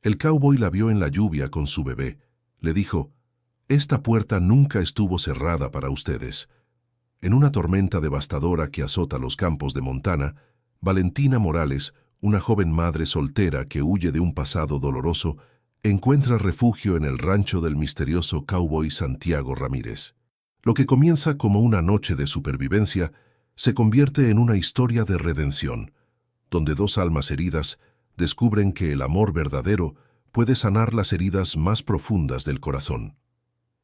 El cowboy la vio en la lluvia con su bebé. Le dijo: «Esta puerta nunca estuvo cerrada para ustedes». En una tormenta devastadora que azota los campos de Montana, Valentina Morales, una joven madre soltera que huye de un pasado doloroso, encuentra refugio en el rancho del misterioso cowboy Santiago Ramírez. Lo que comienza como una noche de supervivencia se convierte en una historia de redención, donde dos almas heridas descubren que el amor verdadero puede sanar las heridas más profundas del corazón.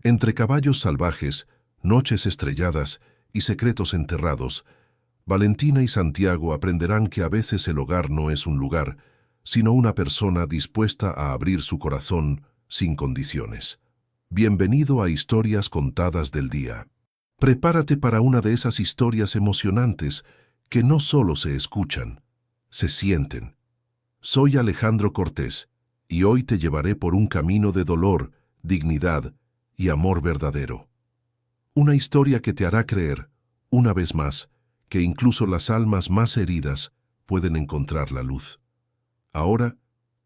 Entre caballos salvajes, noches estrelladas y secretos enterrados, Valentina y Santiago aprenderán que a veces el hogar no es un lugar, sino una persona dispuesta a abrir su corazón sin condiciones. Bienvenido a Historias Contadas del Día. Prepárate para una de esas historias emocionantes que no solo se escuchan, se sienten. Soy Alejandro Cortés, y hoy te llevaré por un camino de dolor, dignidad y amor verdadero. Una historia que te hará creer, una vez más, que incluso las almas más heridas pueden encontrar la luz. Ahora,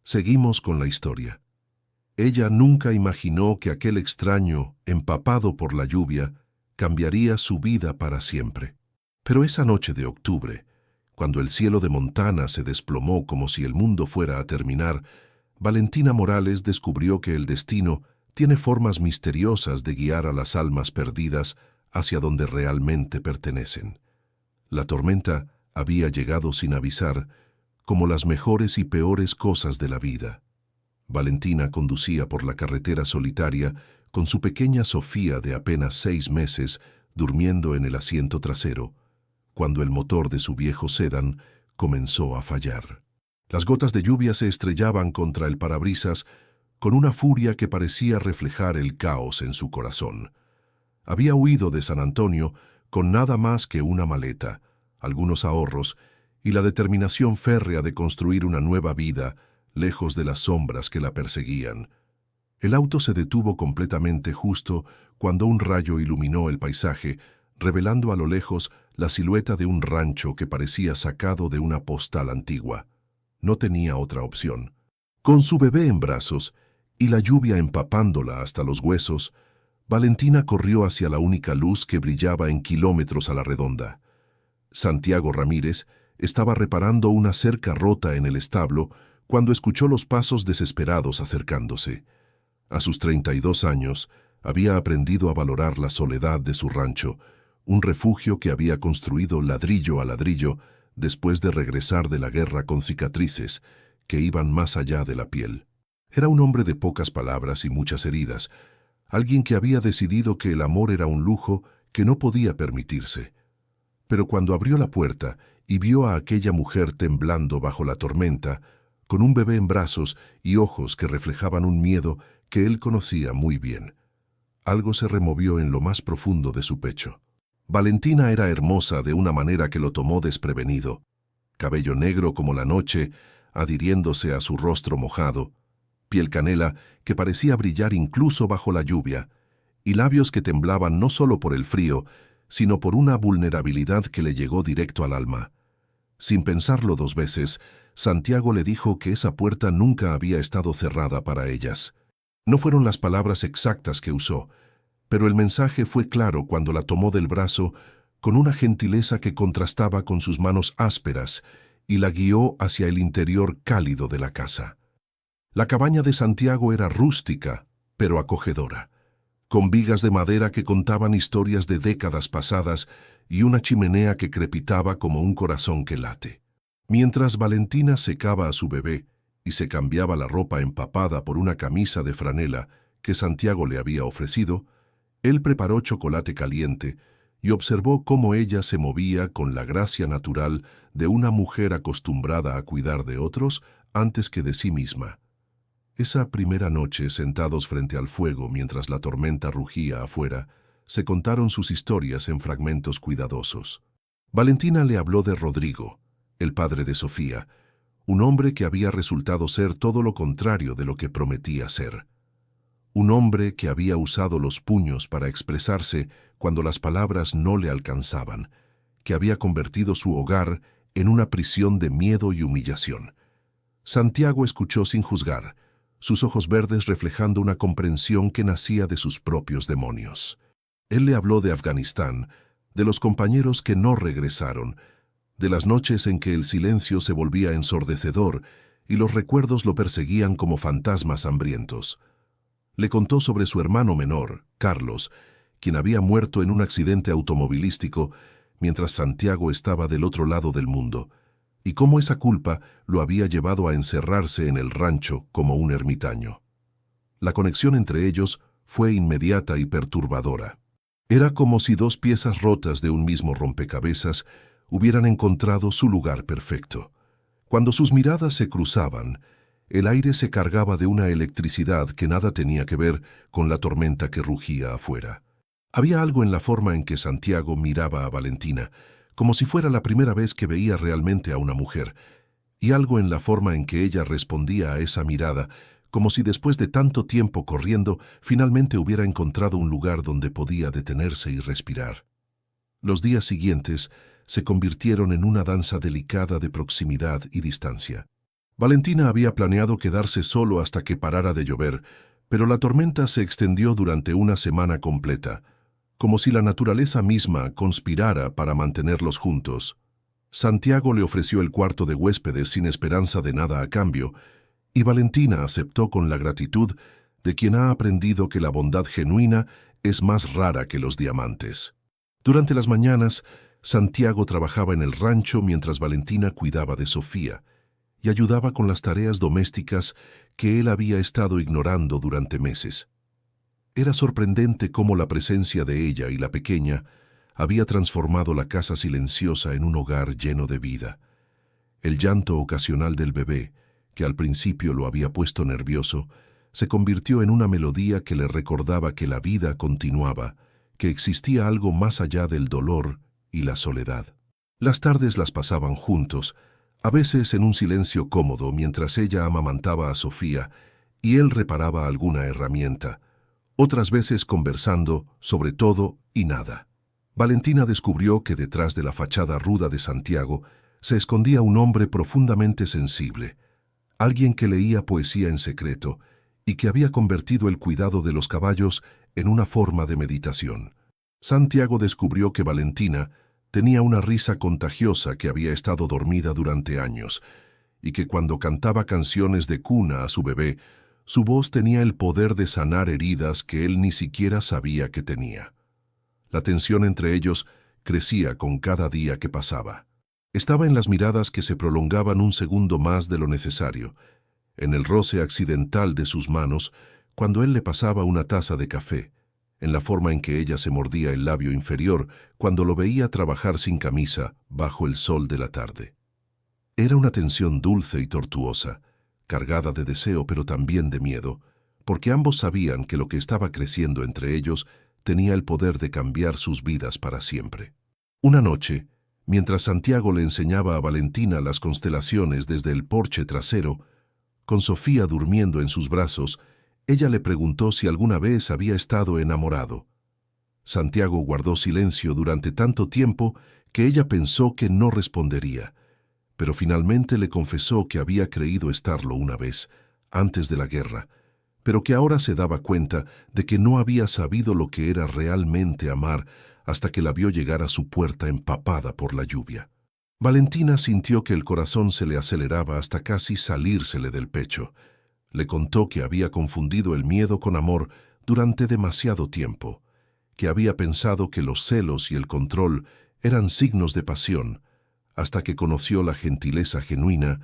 seguimos con la historia. Ella nunca imaginó que aquel extraño, empapado por la lluvia, cambiaría su vida para siempre. Pero esa noche de octubre, cuando el cielo de Montana se desplomó como si el mundo fuera a terminar, Valentina Morales descubrió que el destino tiene formas misteriosas de guiar a las almas perdidas hacia donde realmente pertenecen. La tormenta había llegado sin avisar, como las mejores y peores cosas de la vida. Valentina conducía por la carretera solitaria con su pequeña Sofía de apenas 6 meses durmiendo en el asiento trasero, cuando el motor de su viejo sedán comenzó a fallar. Las gotas de lluvia se estrellaban contra el parabrisas con una furia que parecía reflejar el caos en su corazón. Había huido de San Antonio con nada más que una maleta, algunos ahorros y la determinación férrea de construir una nueva vida lejos de las sombras que la perseguían. El auto se detuvo completamente justo cuando un rayo iluminó el paisaje, revelando a lo lejos la silueta de un rancho que parecía sacado de una postal antigua. No tenía otra opción. Con su bebé en brazos y la lluvia empapándola hasta los huesos, Valentina corrió hacia la única luz que brillaba en kilómetros a la redonda. Santiago Ramírez estaba reparando una cerca rota en el establo cuando escuchó los pasos desesperados acercándose. A sus 32 años, había aprendido a valorar la soledad de su rancho, un refugio que había construido ladrillo a ladrillo después de regresar de la guerra con cicatrices que iban más allá de la piel. Era un hombre de pocas palabras y muchas heridas, alguien que había decidido que el amor era un lujo que no podía permitirse. Pero cuando abrió la puerta y vio a aquella mujer temblando bajo la tormenta, con un bebé en brazos y ojos que reflejaban un miedo que él conocía muy bien, algo se removió en lo más profundo de su pecho. Valentina era hermosa de una manera que lo tomó desprevenido. Cabello negro como la noche, adhiriéndose a su rostro mojado, piel canela que parecía brillar incluso bajo la lluvia, y labios que temblaban no solo por el frío, sino por una vulnerabilidad que le llegó directo al alma. Sin pensarlo 2 veces, Santiago le dijo que esa puerta nunca había estado cerrada para ellas. No fueron las palabras exactas que usó, pero el mensaje fue claro cuando la tomó del brazo con una gentileza que contrastaba con sus manos ásperas y la guió hacia el interior cálido de la casa. La cabaña de Santiago era rústica, pero acogedora, con vigas de madera que contaban historias de décadas pasadas y una chimenea que crepitaba como un corazón que late. Mientras Valentina secaba a su bebé y se cambiaba la ropa empapada por una camisa de franela que Santiago le había ofrecido, él preparó chocolate caliente y observó cómo ella se movía con la gracia natural de una mujer acostumbrada a cuidar de otros antes que de sí misma. Esa primera noche, sentados frente al fuego mientras la tormenta rugía afuera, se contaron sus historias en fragmentos cuidadosos. Valentina le habló de Rodrigo, el padre de Sofía, un hombre que había resultado ser todo lo contrario de lo que prometía ser. Un hombre que había usado los puños para expresarse cuando las palabras no le alcanzaban, que había convertido su hogar en una prisión de miedo y humillación. Santiago escuchó sin juzgar, sus ojos verdes reflejando una comprensión que nacía de sus propios demonios. Él le habló de Afganistán, de los compañeros que no regresaron, de las noches en que el silencio se volvía ensordecedor y los recuerdos lo perseguían como fantasmas hambrientos. Le contó sobre su hermano menor, Carlos, quien había muerto en un accidente automovilístico mientras Santiago estaba del otro lado del mundo, y cómo esa culpa lo había llevado a encerrarse en el rancho como un ermitaño. La conexión entre ellos fue inmediata y perturbadora. Era como si dos piezas rotas de un mismo rompecabezas hubieran encontrado su lugar perfecto. Cuando sus miradas se cruzaban, el aire se cargaba de una electricidad que nada tenía que ver con la tormenta que rugía afuera. Había algo en la forma en que Santiago miraba a Valentina, como si fuera la primera vez que veía realmente a una mujer, y algo en la forma en que ella respondía a esa mirada, como si después de tanto tiempo corriendo, finalmente hubiera encontrado un lugar donde podía detenerse y respirar. Los días siguientes se convirtieron en una danza delicada de proximidad y distancia. Valentina había planeado quedarse solo hasta que parara de llover, pero la tormenta se extendió durante una semana completa, como si la naturaleza misma conspirara para mantenerlos juntos. Santiago le ofreció el cuarto de huéspedes sin esperanza de nada a cambio, y Valentina aceptó con la gratitud de quien ha aprendido que la bondad genuina es más rara que los diamantes. Durante las mañanas, Santiago trabajaba en el rancho mientras Valentina cuidaba de Sofía y ayudaba con las tareas domésticas que él había estado ignorando durante meses. Era sorprendente cómo la presencia de ella y la pequeña había transformado la casa silenciosa en un hogar lleno de vida. El llanto ocasional del bebé, que al principio lo había puesto nervioso, se convirtió en una melodía que le recordaba que la vida continuaba, que existía algo más allá del dolor y la soledad. Las tardes las pasaban juntos, a veces en un silencio cómodo mientras ella amamantaba a Sofía y él reparaba alguna herramienta, otras veces conversando sobre todo y nada. Valentina descubrió que detrás de la fachada ruda de Santiago se escondía un hombre profundamente sensible, alguien que leía poesía en secreto y que había convertido el cuidado de los caballos en una forma de meditación. Santiago descubrió que Valentina tenía una risa contagiosa que había estado dormida durante años, y que cuando cantaba canciones de cuna a su bebé, su voz tenía el poder de sanar heridas que él ni siquiera sabía que tenía. La tensión entre ellos crecía con cada día que pasaba. Estaba en las miradas que se prolongaban un segundo más de lo necesario, en el roce accidental de sus manos cuando él le pasaba una taza de café, en la forma en que ella se mordía el labio inferior cuando lo veía trabajar sin camisa bajo el sol de la tarde. Era una tensión dulce y tortuosa, cargada de deseo pero también de miedo, porque ambos sabían que lo que estaba creciendo entre ellos tenía el poder de cambiar sus vidas para siempre. Una noche, mientras Santiago le enseñaba a Valentina las constelaciones desde el porche trasero, con Sofía durmiendo en sus brazos, ella le preguntó si alguna vez había estado enamorado. Santiago guardó silencio durante tanto tiempo que ella pensó que no respondería, pero finalmente le confesó que había creído estarlo una vez, antes de la guerra, pero que ahora se daba cuenta de que no había sabido lo que era realmente amar hasta que la vio llegar a su puerta empapada por la lluvia. Valentina sintió que el corazón se le aceleraba hasta casi salírsele del pecho. Le contó que había confundido el miedo con amor durante demasiado tiempo, que había pensado que los celos y el control eran signos de pasión, hasta que conoció la gentileza genuina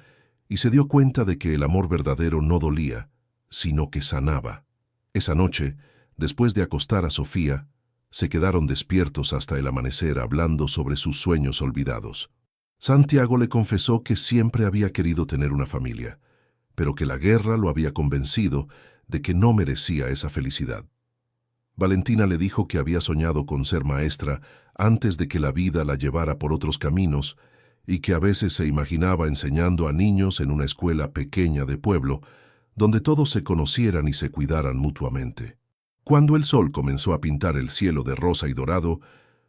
y se dio cuenta de que el amor verdadero no dolía, sino que sanaba. Esa noche, después de acostar a Sofía, se quedaron despiertos hasta el amanecer hablando sobre sus sueños olvidados. Santiago le confesó que siempre había querido tener una familia, pero que la guerra lo había convencido de que no merecía esa felicidad. Valentina le dijo que había soñado con ser maestra antes de que la vida la llevara por otros caminos y que a veces se imaginaba enseñando a niños en una escuela pequeña de pueblo, donde todos se conocieran y se cuidaran mutuamente. Cuando el sol comenzó a pintar el cielo de rosa y dorado,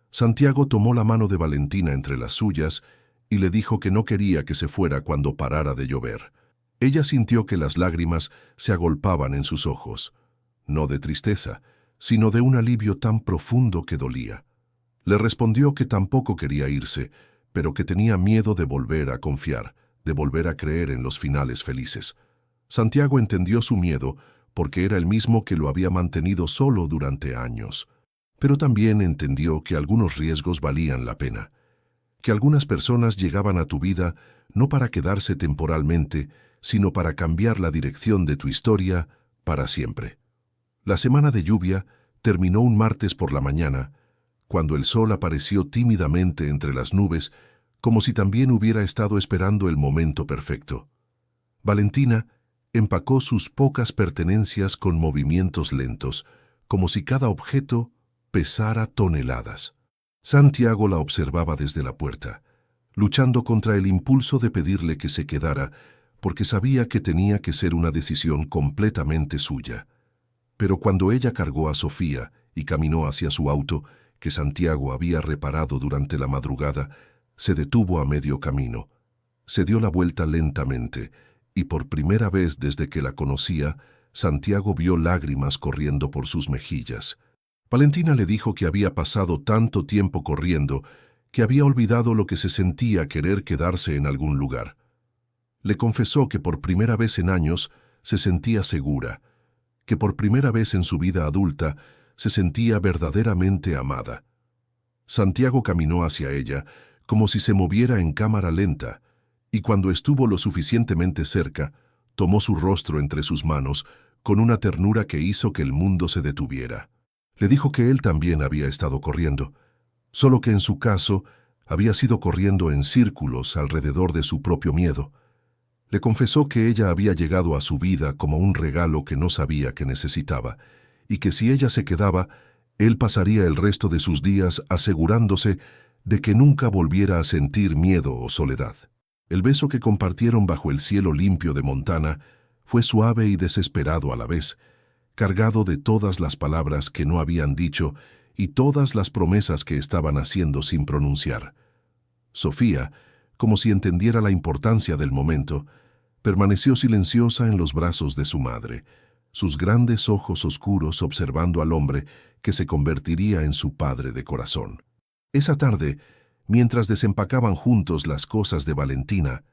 Santiago tomó la mano de Valentina entre las suyas y le dijo que no quería que se fuera cuando parara de llover. Ella sintió que las lágrimas se agolpaban en sus ojos, no de tristeza, sino de un alivio tan profundo que dolía. Le respondió que tampoco quería irse, pero que tenía miedo de volver a confiar, de volver a creer en los finales felices. Santiago entendió su miedo porque era el mismo que lo había mantenido solo durante años. Pero también entendió que algunos riesgos valían la pena, que algunas personas llegaban a tu vida no para quedarse temporalmente, sino para cambiar la dirección de tu historia para siempre. La semana de lluvia terminó un martes por la mañana, cuando el sol apareció tímidamente entre las nubes, como si también hubiera estado esperando el momento perfecto. Valentina empacó sus pocas pertenencias con movimientos lentos, como si cada objeto pesara toneladas. Santiago la observaba desde la puerta, luchando contra el impulso de pedirle que se quedara, porque sabía que tenía que ser una decisión completamente suya. Pero cuando ella cargó a Sofía y caminó hacia su auto, que Santiago había reparado durante la madrugada, se detuvo a medio camino. Se dio la vuelta lentamente, y por primera vez desde que la conocía, Santiago vio lágrimas corriendo por sus mejillas. Valentina le dijo que había pasado tanto tiempo corriendo que había olvidado lo que se sentía querer quedarse en algún lugar. Le confesó que por primera vez en años se sentía segura, que por primera vez en su vida adulta se sentía verdaderamente amada. Santiago caminó hacia ella como si se moviera en cámara lenta, y cuando estuvo lo suficientemente cerca, tomó su rostro entre sus manos con una ternura que hizo que el mundo se detuviera. Le dijo que él también había estado corriendo, solo que en su caso había sido corriendo en círculos alrededor de su propio miedo. Le confesó que ella había llegado a su vida como un regalo que no sabía que necesitaba, y que si ella se quedaba, él pasaría el resto de sus días asegurándose de que nunca volviera a sentir miedo o soledad. El beso que compartieron bajo el cielo limpio de Montana fue suave y desesperado a la vez, cargado de todas las palabras que no habían dicho y todas las promesas que estaban haciendo sin pronunciar. Sofía, como si entendiera la importancia del momento, permaneció silenciosa en los brazos de su madre, sus grandes ojos oscuros observando al hombre que se convertiría en su padre de corazón. Esa tarde, mientras desempacaban juntos las cosas de Valentina,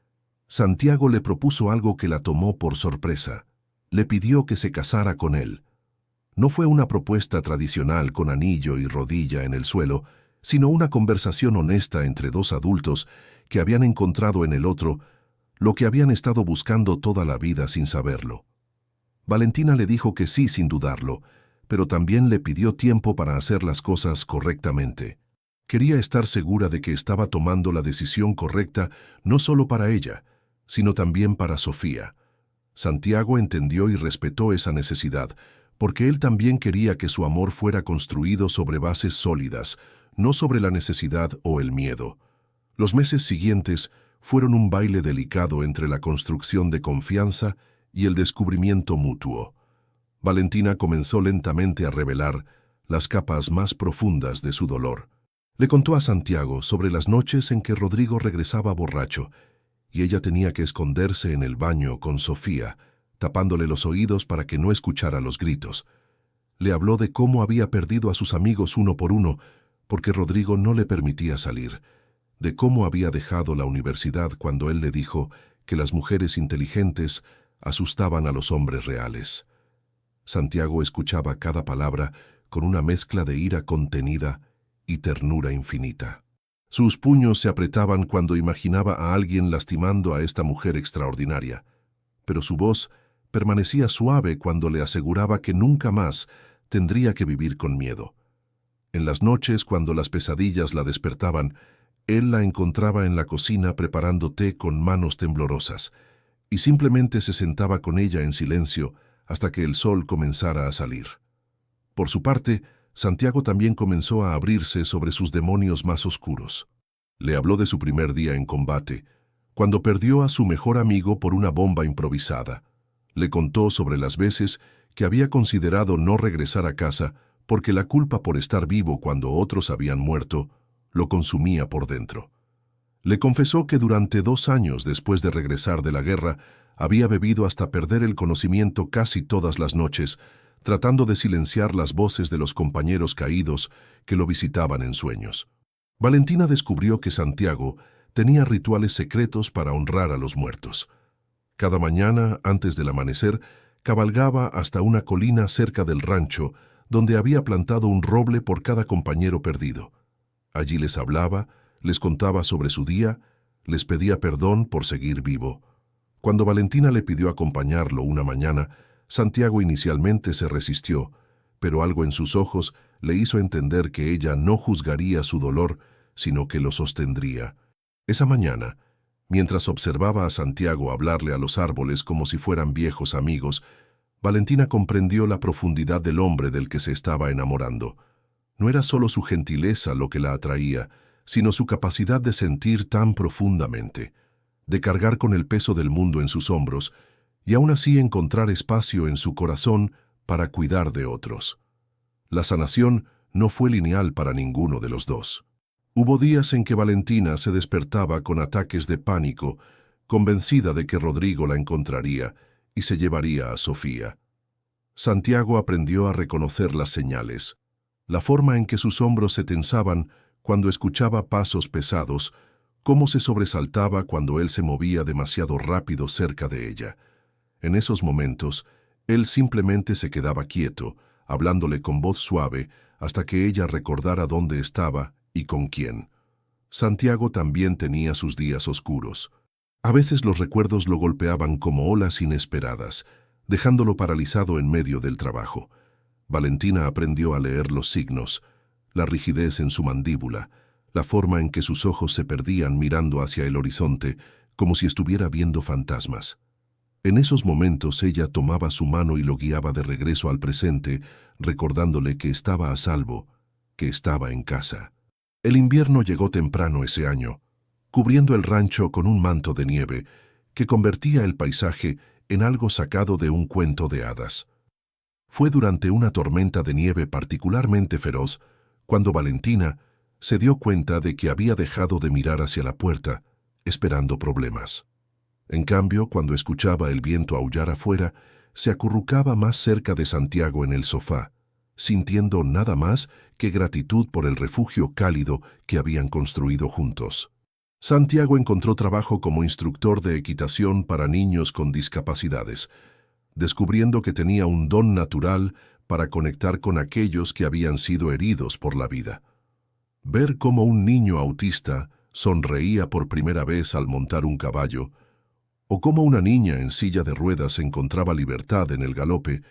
Santiago le propuso algo que la tomó por sorpresa. Le pidió que se casara con él. No fue una propuesta tradicional con anillo y rodilla en el suelo, sino una conversación honesta entre dos adultos que habían encontrado en el otro lo que habían estado buscando toda la vida sin saberlo. Valentina le dijo que sí sin dudarlo, pero también le pidió tiempo para hacer las cosas correctamente. Quería estar segura de que estaba tomando la decisión correcta no solo para ella, sino también para Sofía. Santiago entendió y respetó esa necesidad, porque él también quería que su amor fuera construido sobre bases sólidas, no sobre la necesidad o el miedo. Los meses siguientes fueron un baile delicado entre la construcción de confianza y el descubrimiento mutuo. Valentina comenzó lentamente a revelar las capas más profundas de su dolor. Le contó a Santiago sobre las noches en que Rodrigo regresaba borracho y ella tenía que esconderse en el baño con Sofía, tapándole los oídos para que no escuchara los gritos. Le habló de cómo había perdido a sus amigos uno por uno porque Rodrigo no le permitía salir, de cómo había dejado la universidad cuando él le dijo que las mujeres inteligentes asustaban a los hombres reales. Santiago escuchaba cada palabra con una mezcla de ira contenida y ternura infinita. Sus puños se apretaban cuando imaginaba a alguien lastimando a esta mujer extraordinaria, pero su voz permanecía suave cuando le aseguraba que nunca más tendría que vivir con miedo. En las noches, cuando las pesadillas la despertaban, él la encontraba en la cocina preparando té con manos temblorosas, y simplemente se sentaba con ella en silencio hasta que el sol comenzara a salir. Por su parte, Santiago también comenzó a abrirse sobre sus demonios más oscuros. Le habló de su primer día en combate, cuando perdió a su mejor amigo por una bomba improvisada. Le contó sobre las veces que había considerado no regresar a casa porque la culpa por estar vivo cuando otros habían muerto lo consumía por dentro. Le confesó que durante 2 años después de regresar de la guerra Había bebido hasta perder el conocimiento casi todas las noches, tratando de silenciar las voces de los compañeros caídos que lo visitaban en sueños. Valentina descubrió que Santiago tenía rituales secretos para honrar a los muertos. Cada mañana, antes del amanecer, cabalgaba hasta una colina cerca del rancho, donde había plantado un roble por cada compañero perdido. Allí les hablaba, les contaba sobre su día, les pedía perdón por seguir vivo. Cuando Valentina le pidió acompañarlo una mañana, Santiago inicialmente se resistió, pero algo en sus ojos le hizo entender que ella no juzgaría su dolor, sino que lo sostendría. Esa mañana, mientras observaba a Santiago hablarle a los árboles como si fueran viejos amigos, Valentina comprendió la profundidad del hombre del que se estaba enamorando. No era solo su gentileza lo que la atraía, sino su capacidad de sentir tan profundamente, de cargar con el peso del mundo en sus hombros y aún así encontrar espacio en su corazón para cuidar de otros. La sanación no fue lineal para ninguno de los dos. Hubo días en que Valentina se despertaba con ataques de pánico, convencida de que Rodrigo la encontraría y se llevaría a Sofía. Santiago aprendió a reconocer las señales, la forma en que sus hombros se tensaban cuando escuchaba pasos pesados, cómo se sobresaltaba cuando él se movía demasiado rápido cerca de ella. En esos momentos, él simplemente se quedaba quieto, hablándole con voz suave hasta que ella recordara dónde estaba y con quién. Santiago también tenía sus días oscuros. A veces los recuerdos lo golpeaban como olas inesperadas, dejándolo paralizado en medio del trabajo. Valentina aprendió a leer los signos, la rigidez en su mandíbula, la forma en que sus ojos se perdían mirando hacia el horizonte, como si estuviera viendo fantasmas. En esos momentos ella tomaba su mano y lo guiaba de regreso al presente, recordándole que estaba a salvo, que estaba en casa. El invierno llegó temprano ese año, cubriendo el rancho con un manto de nieve que convertía el paisaje en algo sacado de un cuento de hadas. Fue durante una tormenta de nieve particularmente feroz cuando Valentina se dio cuenta de que había dejado de mirar hacia la puerta, esperando problemas. En cambio, cuando escuchaba el viento aullar afuera, se acurrucaba más cerca de Santiago en el sofá, sintiendo nada más que gratitud por el refugio cálido que habían construido juntos. Santiago encontró trabajo como instructor de equitación para niños con discapacidades, descubriendo que tenía un don natural para conectar con aquellos que habían sido heridos por la vida. Ver cómo un niño autista sonreía por primera vez al montar un caballo, o cómo una niña en silla de ruedas encontraba libertad en el galope,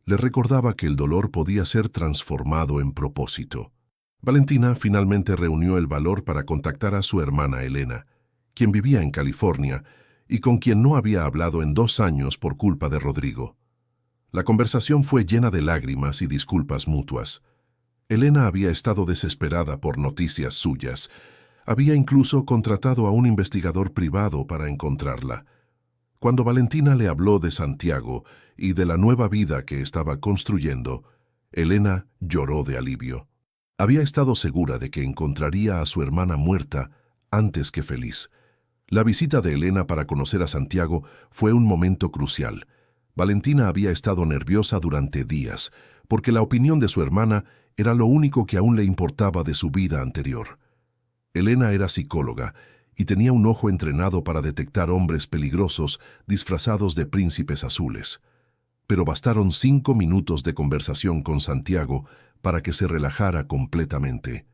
le recordaba que el dolor podía ser transformado en propósito. Valentina finalmente reunió el valor para contactar a su hermana Elena, quien vivía en California y con quien no había hablado en 2 años por culpa de Rodrigo. La conversación fue llena de lágrimas y disculpas mutuas. Elena había estado desesperada por noticias suyas. Había incluso contratado a un investigador privado para encontrarla. Cuando Valentina le habló de Santiago y de la nueva vida que estaba construyendo, Elena lloró de alivio. Había estado segura de que encontraría a su hermana muerta antes que feliz. La visita de Elena para conocer a Santiago fue un momento crucial. Valentina había estado nerviosa durante días, porque la opinión de su hermana era lo único que aún le importaba de su vida anterior. Elena era psicóloga y tenía un ojo entrenado para detectar hombres peligrosos disfrazados de príncipes azules. Pero bastaron 5 minutos de conversación con Santiago para que se relajara completamente.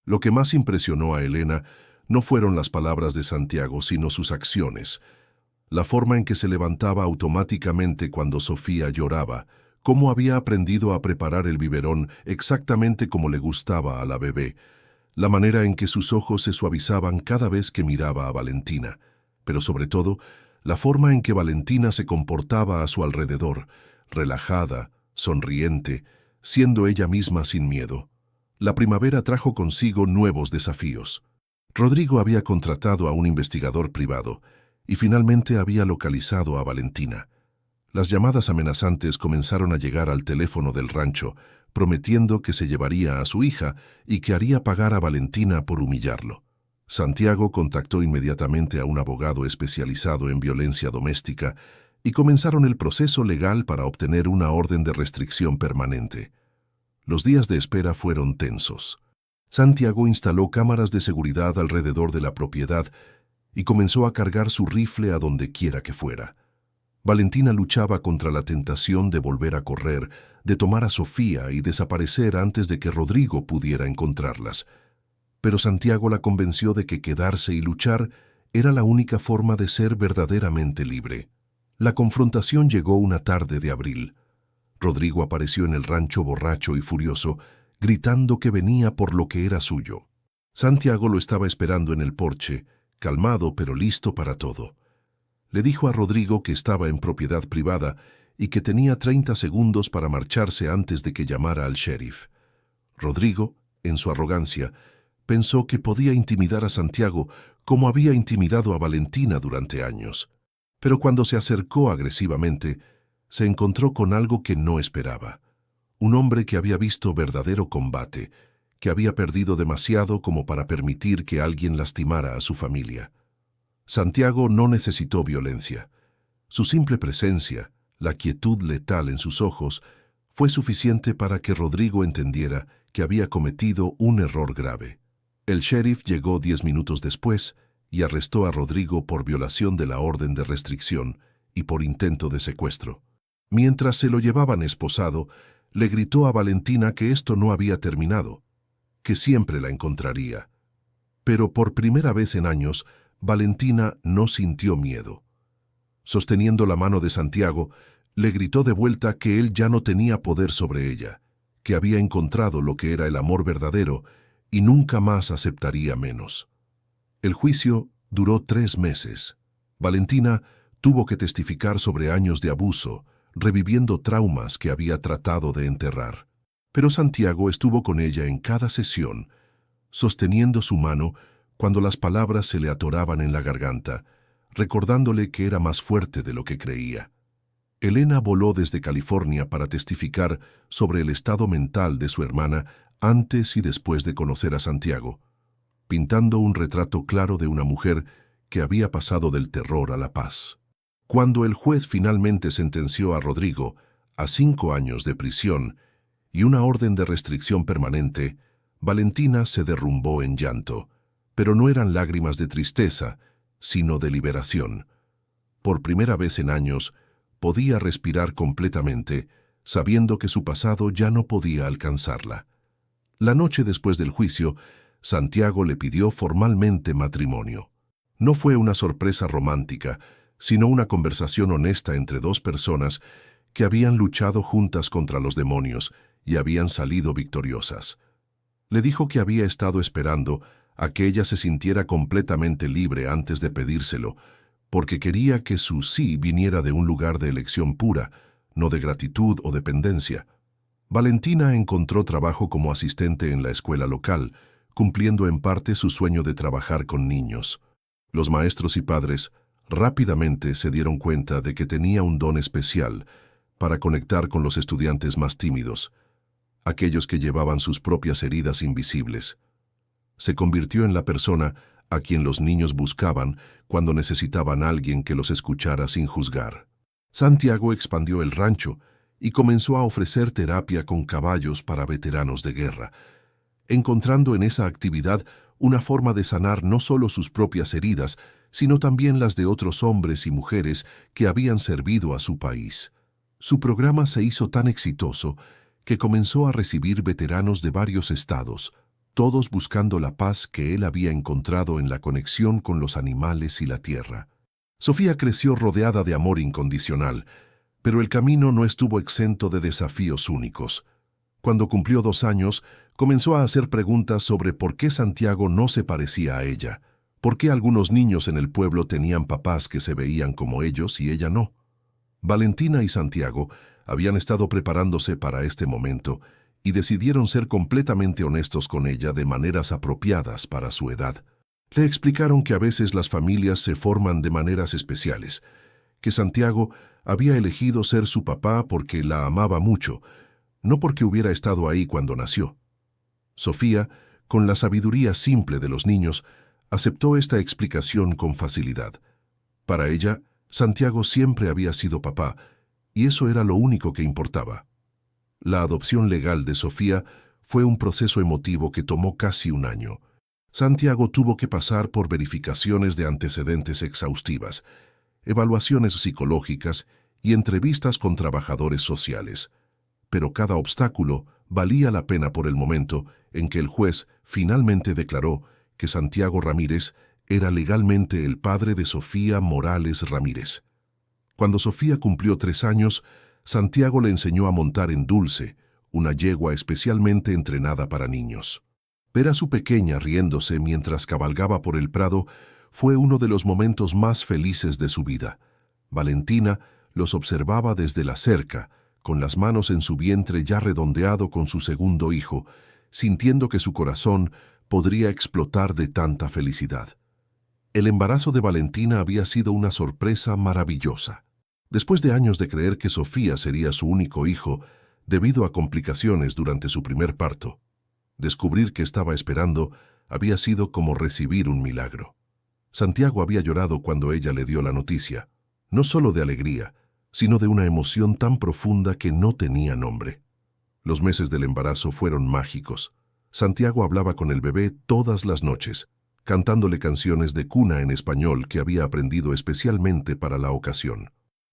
Lo que más impresionó a Elena no fueron las palabras de Santiago, sino sus acciones. La forma en que se levantaba automáticamente cuando Sofía lloraba, cómo había aprendido a preparar el biberón exactamente como le gustaba a la bebé, la manera en que sus ojos se suavizaban cada vez que miraba a Valentina, pero sobre todo, la forma en que Valentina se comportaba a su alrededor, relajada, sonriente, siendo ella misma sin miedo. La primavera trajo consigo nuevos desafíos. Rodrigo había contratado a un investigador privado y finalmente había localizado a Valentina. Las llamadas amenazantes comenzaron a llegar al teléfono del rancho, prometiendo que se llevaría a su hija y que haría pagar a Valentina por humillarlo. Santiago contactó inmediatamente a un abogado especializado en violencia doméstica y comenzaron el proceso legal para obtener una orden de restricción permanente. Los días de espera fueron tensos. Santiago instaló cámaras de seguridad alrededor de la propiedad y comenzó a cargar su rifle a donde quiera que fuera. Valentina luchaba contra la tentación de volver a correr, de tomar a Sofía y desaparecer antes de que Rodrigo pudiera encontrarlas. Pero Santiago la convenció de que quedarse y luchar era la única forma de ser verdaderamente libre. La confrontación llegó una tarde de abril. Rodrigo apareció en el rancho borracho y furioso, gritando que venía por lo que era suyo. Santiago lo estaba esperando en el porche, calmado pero listo para todo. Le dijo a Rodrigo que estaba en propiedad privada y que tenía 30 segundos para marcharse antes de que llamara al sheriff. Rodrigo, en su arrogancia, pensó que podía intimidar a Santiago como había intimidado a Valentina durante años. Pero cuando se acercó agresivamente, se encontró con algo que no esperaba. Un hombre que había visto verdadero combate, que había perdido demasiado como para permitir que alguien lastimara a su familia. Santiago no necesitó violencia. Su simple presencia, la quietud letal en sus ojos, fue suficiente para que Rodrigo entendiera que había cometido un error grave. El sheriff llegó 10 minutos después y arrestó a Rodrigo por violación de la orden de restricción y por intento de secuestro. Mientras se lo llevaban esposado, le gritó a Valentina que esto no había terminado, que siempre la encontraría. Pero por primera vez en años, Valentina no sintió miedo. Sosteniendo la mano de Santiago, le gritó de vuelta que él ya no tenía poder sobre ella, que había encontrado lo que era el amor verdadero y nunca más aceptaría menos. El juicio duró 3 meses. Valentina tuvo que testificar sobre años de abuso, reviviendo traumas que había tratado de enterrar. Pero Santiago estuvo con ella en cada sesión, sosteniendo su mano cuando las palabras se le atoraban en la garganta, recordándole que era más fuerte de lo que creía. Elena voló desde California para testificar sobre el estado mental de su hermana antes y después de conocer a Santiago, pintando un retrato claro de una mujer que había pasado del terror a la paz. Cuando el juez finalmente sentenció a Rodrigo a 5 años de prisión y una orden de restricción permanente, Valentina se derrumbó en llanto, pero no eran lágrimas de tristeza, sino de liberación. Por primera vez en años, podía respirar completamente, sabiendo que su pasado ya no podía alcanzarla. La noche después del juicio, Santiago le pidió formalmente matrimonio. No fue una sorpresa romántica, sino una conversación honesta entre 2 personas que habían luchado juntas contra los demonios y habían salido victoriosas. Le dijo que había estado esperando a que ella se sintiera completamente libre antes de pedírselo, porque quería que su sí viniera de un lugar de elección pura, no de gratitud o dependencia. Valentina encontró trabajo como asistente en la escuela local, cumpliendo en parte su sueño de trabajar con niños. Los maestros y padres rápidamente se dieron cuenta de que tenía un don especial para conectar con los estudiantes más tímidos, aquellos que llevaban sus propias heridas invisibles. Se convirtió en la persona a quien los niños buscaban cuando necesitaban a alguien que los escuchara sin juzgar. Santiago expandió el rancho y comenzó a ofrecer terapia con caballos para veteranos de guerra, encontrando en esa actividad una forma de sanar no solo sus propias heridas, sino también las de otros hombres y mujeres que habían servido a su país. Su programa se hizo tan exitoso que comenzó a recibir veteranos de varios estados, todos buscando la paz que él había encontrado en la conexión con los animales y la tierra. Sofía creció rodeada de amor incondicional, pero el camino no estuvo exento de desafíos únicos. Cuando cumplió 2 años, comenzó a hacer preguntas sobre por qué Santiago no se parecía a ella, por qué algunos niños en el pueblo tenían papás que se veían como ellos y ella no. Valentina y Santiago habían estado preparándose para este momento y decidieron ser completamente honestos con ella de maneras apropiadas para su edad. Le explicaron que a veces las familias se forman de maneras especiales, que Santiago había elegido ser su papá porque la amaba mucho, no porque hubiera estado ahí cuando nació. Sofía, con la sabiduría simple de los niños, Aceptó esta explicación con facilidad. Para ella, Santiago siempre había sido papá, y eso era lo único que importaba. La adopción legal de Sofía fue un proceso emotivo que tomó casi un año. Santiago tuvo que pasar por verificaciones de antecedentes exhaustivas, evaluaciones psicológicas y entrevistas con trabajadores sociales. Pero cada obstáculo valía la pena por el momento en que el juez finalmente declaró que Santiago Ramírez era legalmente el padre de Sofía Morales Ramírez. Cuando Sofía cumplió 3 años, Santiago le enseñó a montar en Dulce, una yegua especialmente entrenada para niños. Ver a su pequeña riéndose mientras cabalgaba por el prado fue uno de los momentos más felices de su vida. Valentina los observaba desde la cerca, con las manos en su vientre ya redondeado con su segundo hijo, sintiendo que su corazón podría explotar de tanta felicidad. El embarazo de Valentina había sido una sorpresa maravillosa. Después de años de creer que Sofía sería su único hijo, debido a complicaciones durante su primer parto, descubrir que estaba esperando había sido como recibir un milagro. Santiago había llorado cuando ella le dio la noticia, no solo de alegría, sino de una emoción tan profunda que no tenía nombre. Los meses del embarazo fueron mágicos. Santiago hablaba con el bebé todas las noches, cantándole canciones de cuna en español que había aprendido especialmente para la ocasión.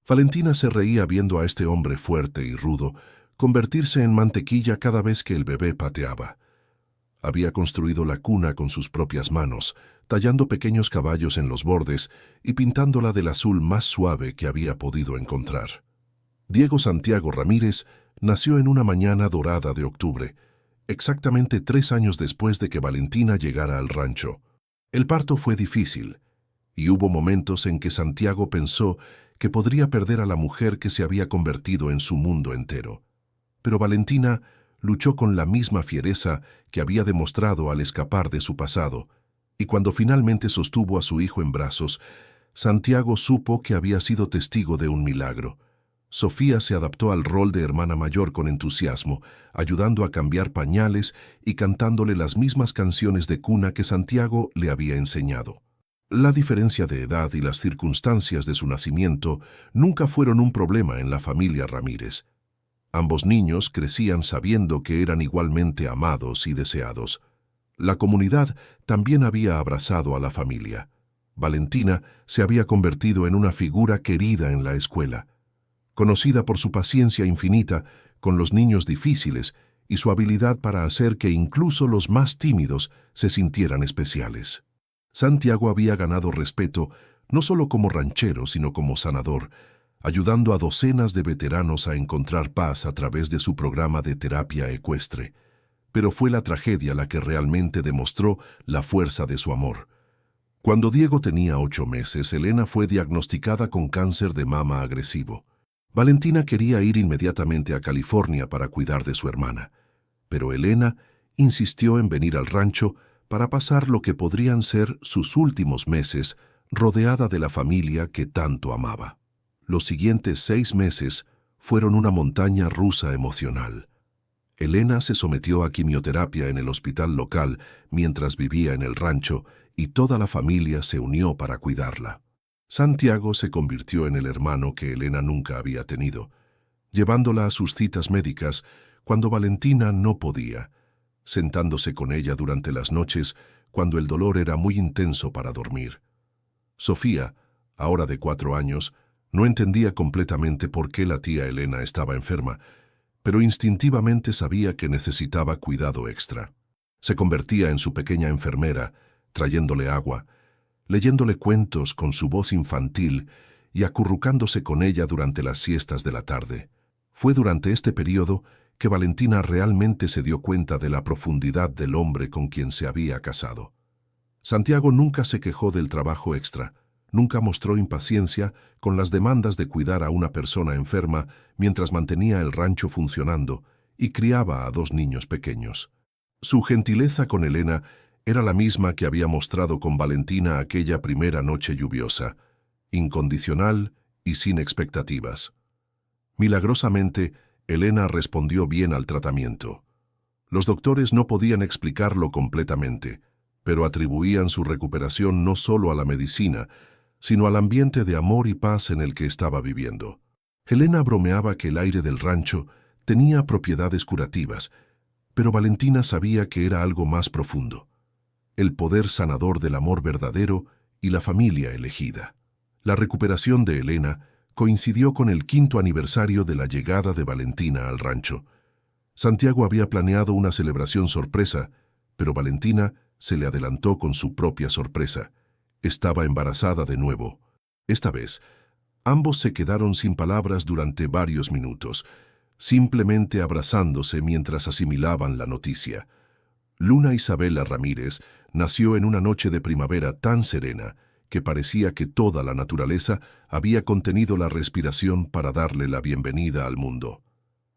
Valentina se reía viendo a este hombre fuerte y rudo convertirse en mantequilla cada vez que el bebé pateaba. Había construido la cuna con sus propias manos, tallando pequeños caballos en los bordes y pintándola del azul más suave que había podido encontrar. Diego Santiago Ramírez nació en una mañana dorada de octubre, exactamente 3 años después de que Valentina llegara al rancho. El parto fue difícil, y hubo momentos en que Santiago pensó que podría perder a la mujer que se había convertido en su mundo entero. Pero Valentina luchó con la misma fiereza que había demostrado al escapar de su pasado, y cuando finalmente sostuvo a su hijo en brazos, Santiago supo que había sido testigo de un milagro. Sofía se adaptó al rol de hermana mayor con entusiasmo, ayudando a cambiar pañales y cantándole las mismas canciones de cuna que Santiago le había enseñado. La diferencia de edad y las circunstancias de su nacimiento nunca fueron un problema en la familia Ramírez. Ambos niños crecían sabiendo que eran igualmente amados y deseados. La comunidad también había abrazado a la familia. Valentina se había convertido en una figura querida en la escuela, conocida por su paciencia infinita con los niños difíciles y su habilidad para hacer que incluso los más tímidos se sintieran especiales. Santiago había ganado respeto no solo como ranchero, sino como sanador, ayudando a docenas de veteranos a encontrar paz a través de su programa de terapia ecuestre. Pero fue la tragedia la que realmente demostró la fuerza de su amor. Cuando Diego tenía 8 meses, Elena fue diagnosticada con cáncer de mama agresivo. Valentina quería ir inmediatamente a California para cuidar de su hermana, pero Elena insistió en venir al rancho para pasar lo que podrían ser sus últimos meses rodeada de la familia que tanto amaba. Los siguientes 6 meses fueron una montaña rusa emocional. Elena se sometió a quimioterapia en el hospital local mientras vivía en el rancho y toda la familia se unió para cuidarla. Santiago se convirtió en el hermano que Elena nunca había tenido, llevándola a sus citas médicas cuando Valentina no podía, sentándose con ella durante las noches cuando el dolor era muy intenso para dormir. Sofía, ahora de 4 años, no entendía completamente por qué la tía Elena estaba enferma, pero instintivamente sabía que necesitaba cuidado extra. Se convertía en su pequeña enfermera, trayéndole agua, leyéndole cuentos con su voz infantil y acurrucándose con ella durante las siestas de la tarde. Fue durante este periodo que Valentina realmente se dio cuenta de la profundidad del hombre con quien se había casado. Santiago nunca se quejó del trabajo extra, nunca mostró impaciencia con las demandas de cuidar a una persona enferma mientras mantenía el rancho funcionando y criaba a 2 niños pequeños. Su gentileza con Elena era la misma que había mostrado con Valentina aquella primera noche lluviosa, incondicional y sin expectativas. Milagrosamente, Elena respondió bien al tratamiento. Los doctores no podían explicarlo completamente, pero atribuían su recuperación no solo a la medicina, sino al ambiente de amor y paz en el que estaba viviendo. Helena bromeaba que el aire del rancho tenía propiedades curativas, pero Valentina sabía que era algo más profundo: el poder sanador del amor verdadero y la familia elegida. La recuperación de Helena coincidió con el 5º aniversario de la llegada de Valentina al rancho. Santiago había planeado una celebración sorpresa, pero Valentina se le adelantó con su propia sorpresa. Estaba embarazada de nuevo. Esta vez, ambos se quedaron sin palabras durante varios minutos, simplemente abrazándose mientras asimilaban la noticia. Luna Isabela Ramírez nació en una noche de primavera tan serena que parecía que toda la naturaleza había contenido la respiración para darle la bienvenida al mundo.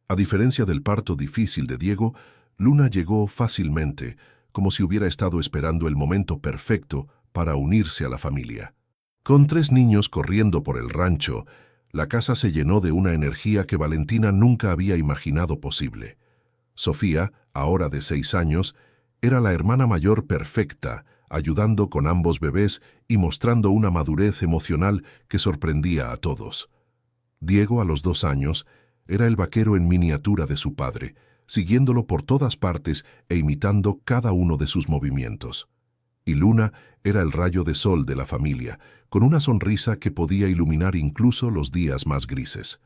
A diferencia del parto difícil de Diego, Luna llegó fácilmente, como si hubiera estado esperando el momento perfecto para unirse a la familia. Con 3 niños corriendo por el rancho, la casa se llenó de una energía que Valentina nunca había imaginado posible. Sofía, ahora de 6 años, era la hermana mayor perfecta, ayudando con ambos bebés y mostrando una madurez emocional que sorprendía a todos. Diego, a los 2 años, era el vaquero en miniatura de su padre, siguiéndolo por todas partes e imitando cada uno de sus movimientos. Y Luna era el rayo de sol de la familia, con una sonrisa que podía iluminar incluso los días más grises.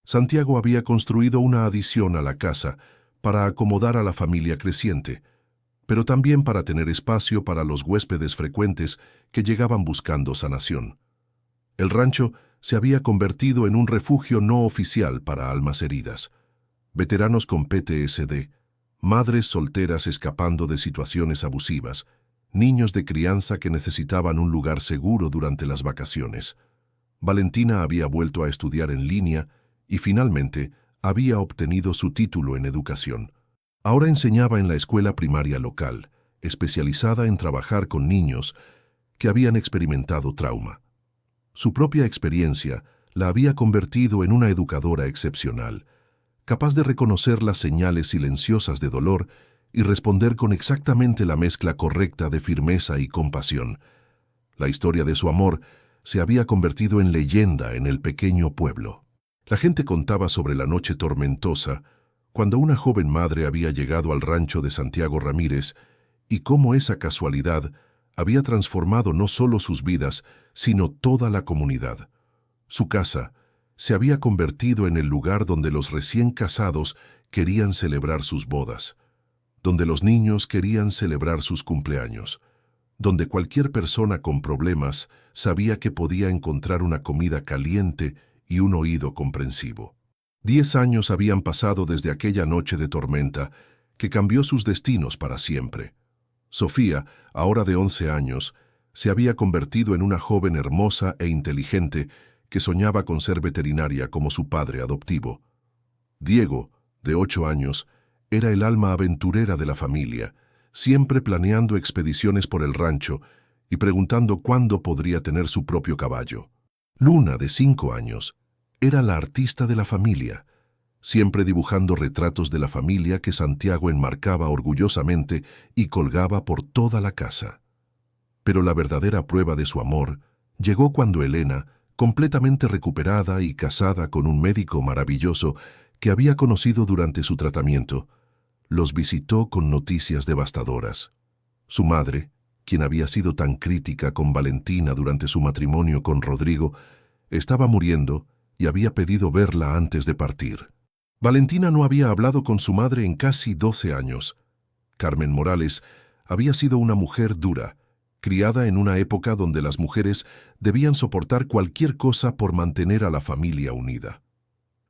Santiago había construido una adición a la casa para acomodar a la familia creciente, pero también para tener espacio para los huéspedes frecuentes que llegaban buscando sanación. El rancho se había convertido en un refugio no oficial para almas heridas. Veteranos con PTSD, madres solteras escapando de situaciones abusivas, niños de crianza que necesitaban un lugar seguro durante las vacaciones. Valentina había vuelto a estudiar en línea y finalmente había obtenido su título en educación. Ahora enseñaba en la escuela primaria local, especializada en trabajar con niños que habían experimentado trauma. Su propia experiencia la había convertido en una educadora excepcional, capaz de reconocer las señales silenciosas de dolor y responder con exactamente la mezcla correcta de firmeza y compasión. La historia de su amor se había convertido en leyenda en el pequeño pueblo. La gente contaba sobre la noche tormentosa cuando una joven madre había llegado al rancho de Santiago Ramírez y cómo esa casualidad había transformado no solo sus vidas, sino toda la comunidad. Su casa se había convertido en el lugar donde los recién casados querían celebrar sus bodas, donde los niños querían celebrar sus cumpleaños, donde cualquier persona con problemas sabía que podía encontrar una comida caliente y un oído comprensivo. 10 años habían pasado desde aquella noche de tormenta que cambió sus destinos para siempre. Sofía, ahora de 11 años, se había convertido en una joven hermosa e inteligente que soñaba con ser veterinaria como su padre adoptivo. Diego, de 8 años, era el alma aventurera de la familia, siempre planeando expediciones por el rancho y preguntando cuándo podría tener su propio caballo. Luna, de 5 años, era la artista de la familia, siempre dibujando retratos de la familia que Santiago enmarcaba orgullosamente y colgaba por toda la casa. Pero la verdadera prueba de su amor llegó cuando Helena, completamente recuperada y casada con un médico maravilloso que había conocido durante su tratamiento, los visitó con noticias devastadoras. Su madre, quien había sido tan crítica con Valentina durante su matrimonio con Rodrigo, estaba muriendo y había pedido verla antes de partir. Valentina no había hablado con su madre en casi 12 años. Carmen Morales había sido una mujer dura, criada en una época donde las mujeres debían soportar cualquier cosa por mantener a la familia unida.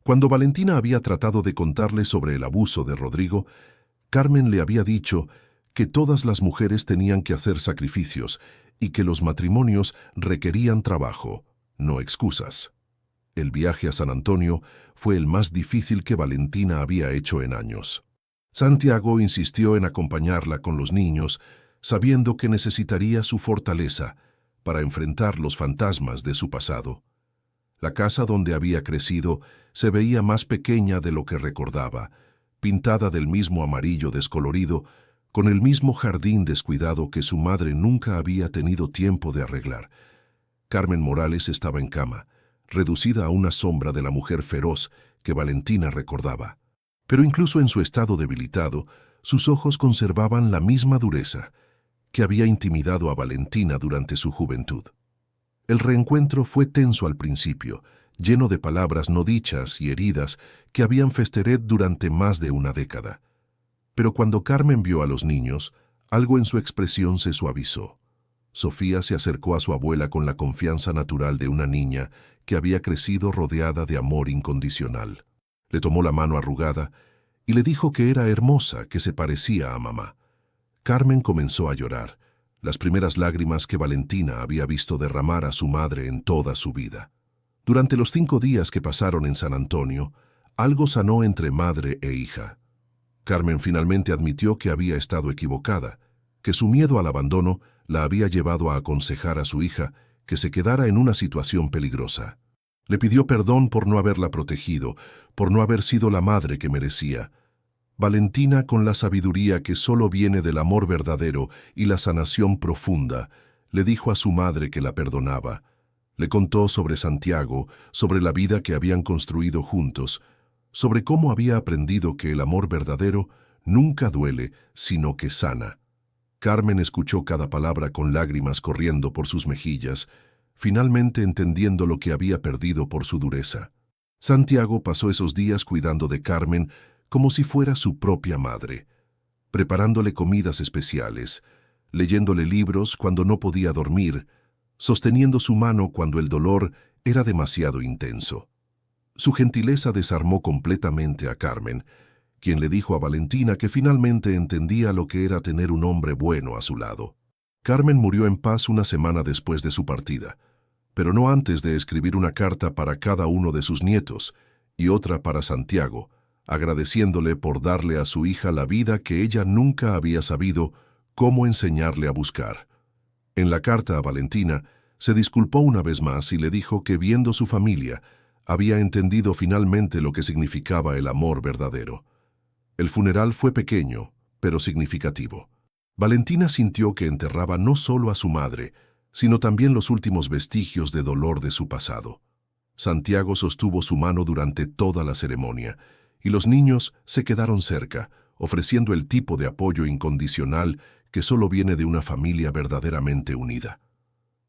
Cuando Valentina había tratado de contarle sobre el abuso de Rodrigo, Carmen le había dicho que todas las mujeres tenían que hacer sacrificios y que los matrimonios requerían trabajo, no excusas. El viaje a San Antonio fue el más difícil que Valentina había hecho en años. Santiago insistió en acompañarla con los niños, sabiendo que necesitaría su fortaleza para enfrentar los fantasmas de su pasado. La casa donde había crecido se veía más pequeña de lo que recordaba, pintada del mismo amarillo descolorido, con el mismo jardín descuidado que su madre nunca había tenido tiempo de arreglar. Carmen Morales estaba en cama, reducida a una sombra de la mujer feroz que Valentina recordaba. Pero incluso en su estado debilitado, sus ojos conservaban la misma dureza que había intimidado a Valentina durante su juventud. El reencuentro fue tenso al principio, lleno de palabras no dichas y heridas que habían festered durante más de una década. Pero cuando Carmen vio a los niños, algo en su expresión se suavizó. Sofía se acercó a su abuela con la confianza natural de una niña que había crecido rodeada de amor incondicional. Le tomó la mano arrugada y le dijo que era hermosa, que se parecía a mamá. Carmen comenzó a llorar, las primeras lágrimas que Valentina había visto derramar a su madre en toda su vida. Durante los 5 días que pasaron en San Antonio, algo sanó entre madre e hija. Carmen finalmente admitió que había estado equivocada, que su miedo al abandono la había llevado a aconsejar a su hija que se quedara en una situación peligrosa. Le pidió perdón por no haberla protegido, por no haber sido la madre que merecía. Valentina, con la sabiduría que solo viene del amor verdadero y la sanación profunda, le dijo a su madre que la perdonaba. Le contó sobre Santiago, sobre la vida que habían construido juntos, sobre cómo había aprendido que el amor verdadero nunca duele, sino que sana. Carmen escuchó cada palabra con lágrimas corriendo por sus mejillas, finalmente entendiendo lo que había perdido por su dureza. Santiago pasó esos días cuidando de Carmen como si fuera su propia madre, preparándole comidas especiales, leyéndole libros cuando no podía dormir, sosteniendo su mano cuando el dolor era demasiado intenso. Su gentileza desarmó completamente a Carmen, quien le dijo a Valentina que finalmente entendía lo que era tener un hombre bueno a su lado. Carmen murió en paz una semana después de su partida, pero no antes de escribir una carta para cada uno de sus nietos y otra para Santiago, agradeciéndole por darle a su hija la vida que ella nunca había sabido cómo enseñarle a buscar. En la carta a Valentina, se disculpó una vez más y le dijo que viendo su familia, había entendido finalmente lo que significaba el amor verdadero. El funeral fue pequeño, pero significativo. Valentina sintió que enterraba no solo a su madre, sino también los últimos vestigios de dolor de su pasado. Santiago sostuvo su mano durante toda la ceremonia, y los niños se quedaron cerca, ofreciendo el tipo de apoyo incondicional que solo viene de una familia verdaderamente unida.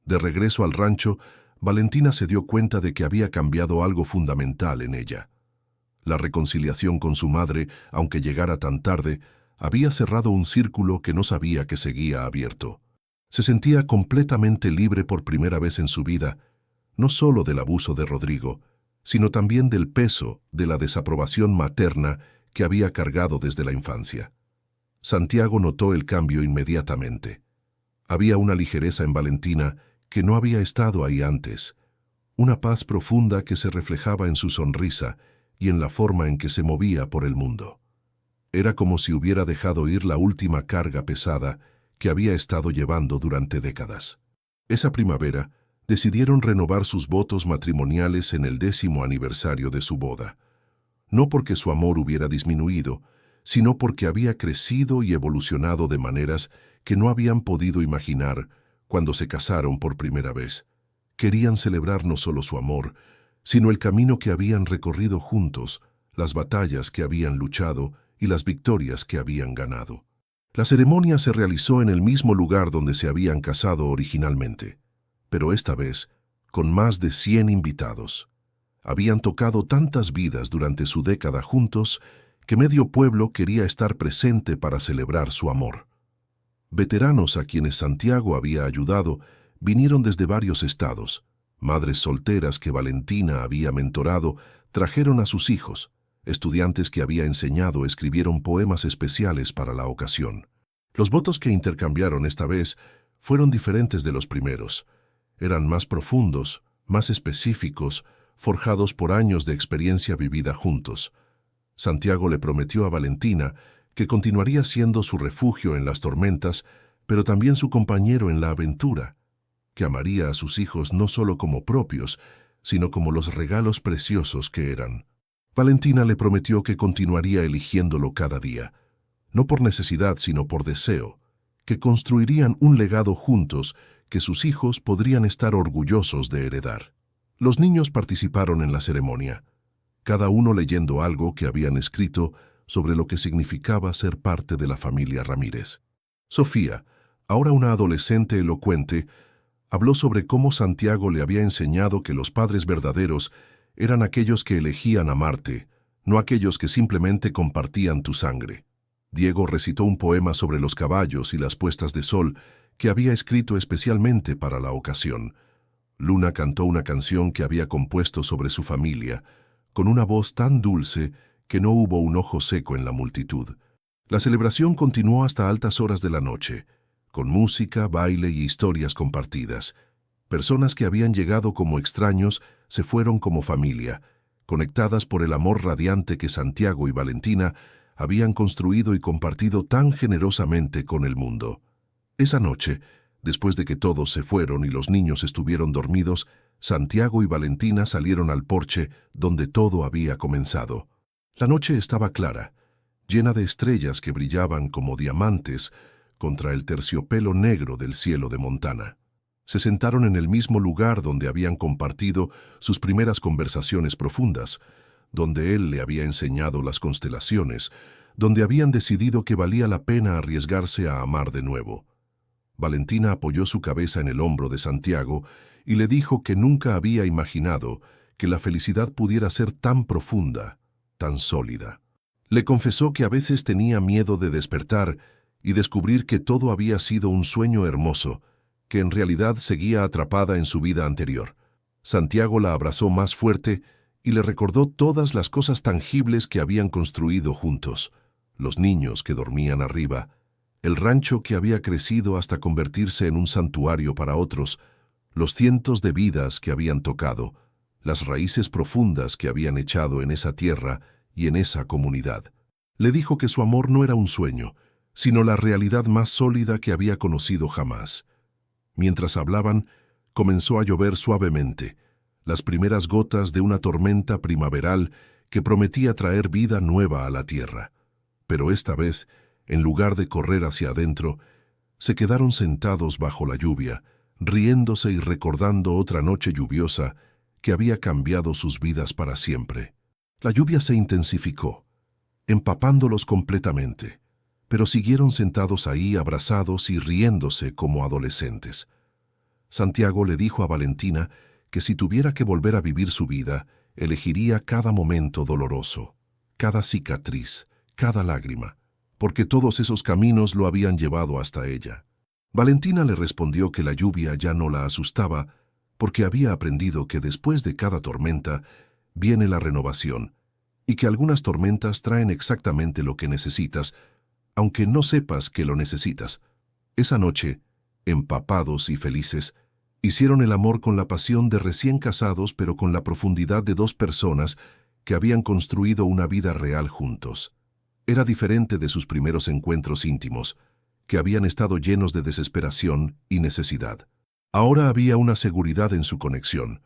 De regreso al rancho, Valentina se dio cuenta de que había cambiado algo fundamental en ella. La reconciliación con su madre, aunque llegara tan tarde, había cerrado un círculo que no sabía que seguía abierto. Se sentía completamente libre por primera vez en su vida, no solo del abuso de Rodrigo, sino también del peso de la desaprobación materna que había cargado desde la infancia. Santiago notó el cambio inmediatamente. Había una ligereza en Valentina que no había estado ahí antes, una paz profunda que se reflejaba en su sonrisa y en la forma en que se movía por el mundo. Era como si hubiera dejado ir la última carga pesada que había estado llevando durante décadas. Esa primavera, decidieron renovar sus votos matrimoniales en el 10º aniversario de su boda. No porque su amor hubiera disminuido, sino porque había crecido y evolucionado de maneras que no habían podido imaginar cuando se casaron por primera vez. Querían celebrar no solo su amor, sino el camino que habían recorrido juntos, las batallas que habían luchado y las victorias que habían ganado. La ceremonia se realizó en el mismo lugar donde se habían casado originalmente, pero esta vez con más de 100 invitados. Habían tocado tantas vidas durante su década juntos que medio pueblo quería estar presente para celebrar su amor. Veteranos a quienes Santiago había ayudado vinieron desde varios estados. Madres solteras que Valentina había mentorado trajeron a sus hijos. Estudiantes que había enseñado escribieron poemas especiales para la ocasión. Los votos que intercambiaron esta vez fueron diferentes de los primeros. Eran más profundos, más específicos, forjados por años de experiencia vivida juntos. Santiago le prometió a Valentina que continuaría siendo su refugio en las tormentas, pero también su compañero en la aventura, que amaría a sus hijos no solo como propios, sino como los regalos preciosos que eran. Valentina le prometió que continuaría eligiéndolo cada día, no por necesidad sino por deseo, que construirían un legado juntos que sus hijos podrían estar orgullosos de heredar. Los niños participaron en la ceremonia, cada uno leyendo algo que habían escrito sobre lo que significaba ser parte de la familia Ramírez. Sofía, ahora una adolescente elocuente, habló sobre cómo Santiago le había enseñado que los padres verdaderos eran aquellos que elegían amarte, no aquellos que simplemente compartían tu sangre. Diego recitó un poema sobre los caballos y las puestas de sol que había escrito especialmente para la ocasión. Luna cantó una canción que había compuesto sobre su familia, con una voz tan dulce que no hubo un ojo seco en la multitud. La celebración continuó hasta altas horas de la noche, con música, baile y historias compartidas. Personas que habían llegado como extraños se fueron como familia, conectadas por el amor radiante que Santiago y Valentina habían construido y compartido tan generosamente con el mundo. Esa noche, después de que todos se fueron y los niños estuvieron dormidos, Santiago y Valentina salieron al porche donde todo había comenzado. La noche estaba clara, llena de estrellas que brillaban como diamantes contra el terciopelo negro del cielo de Montana. Se sentaron en el mismo lugar donde habían compartido sus primeras conversaciones profundas, donde él le había enseñado las constelaciones, donde habían decidido que valía la pena arriesgarse a amar de nuevo. Valentina apoyó su cabeza en el hombro de Santiago y le dijo que nunca había imaginado que la felicidad pudiera ser tan profunda, tan sólida. Le confesó que a veces tenía miedo de despertar y descubrir que todo había sido un sueño hermoso, que en realidad seguía atrapada en su vida anterior. Santiago la abrazó más fuerte y le recordó todas las cosas tangibles que habían construido juntos, los niños que dormían arriba, el rancho que había crecido hasta convertirse en un santuario para otros, los cientos de vidas que habían tocado, las raíces profundas que habían echado en esa tierra y en esa comunidad. Le dijo que su amor no era un sueño, sino la realidad más sólida que había conocido jamás. Mientras hablaban, comenzó a llover suavemente, las primeras gotas de una tormenta primaveral que prometía traer vida nueva a la tierra. Pero esta vez, en lugar de correr hacia adentro, se quedaron sentados bajo la lluvia, riéndose y recordando otra noche lluviosa que había cambiado sus vidas para siempre. La lluvia se intensificó, empapándolos completamente, pero siguieron sentados ahí abrazados y riéndose como adolescentes. Santiago le dijo a Valentina que si tuviera que volver a vivir su vida, elegiría cada momento doloroso, cada cicatriz, cada lágrima, porque todos esos caminos lo habían llevado hasta ella. Valentina le respondió que la lluvia ya no la asustaba, porque había aprendido que después de cada tormenta viene la renovación, y que algunas tormentas traen exactamente lo que necesitas, aunque no sepas que lo necesitas. Esa noche, empapados y felices, hicieron el amor con la pasión de recién casados, pero con la profundidad de dos personas que habían construido una vida real juntos. Era diferente de sus primeros encuentros íntimos, que habían estado llenos de desesperación y necesidad. Ahora había una seguridad en su conexión,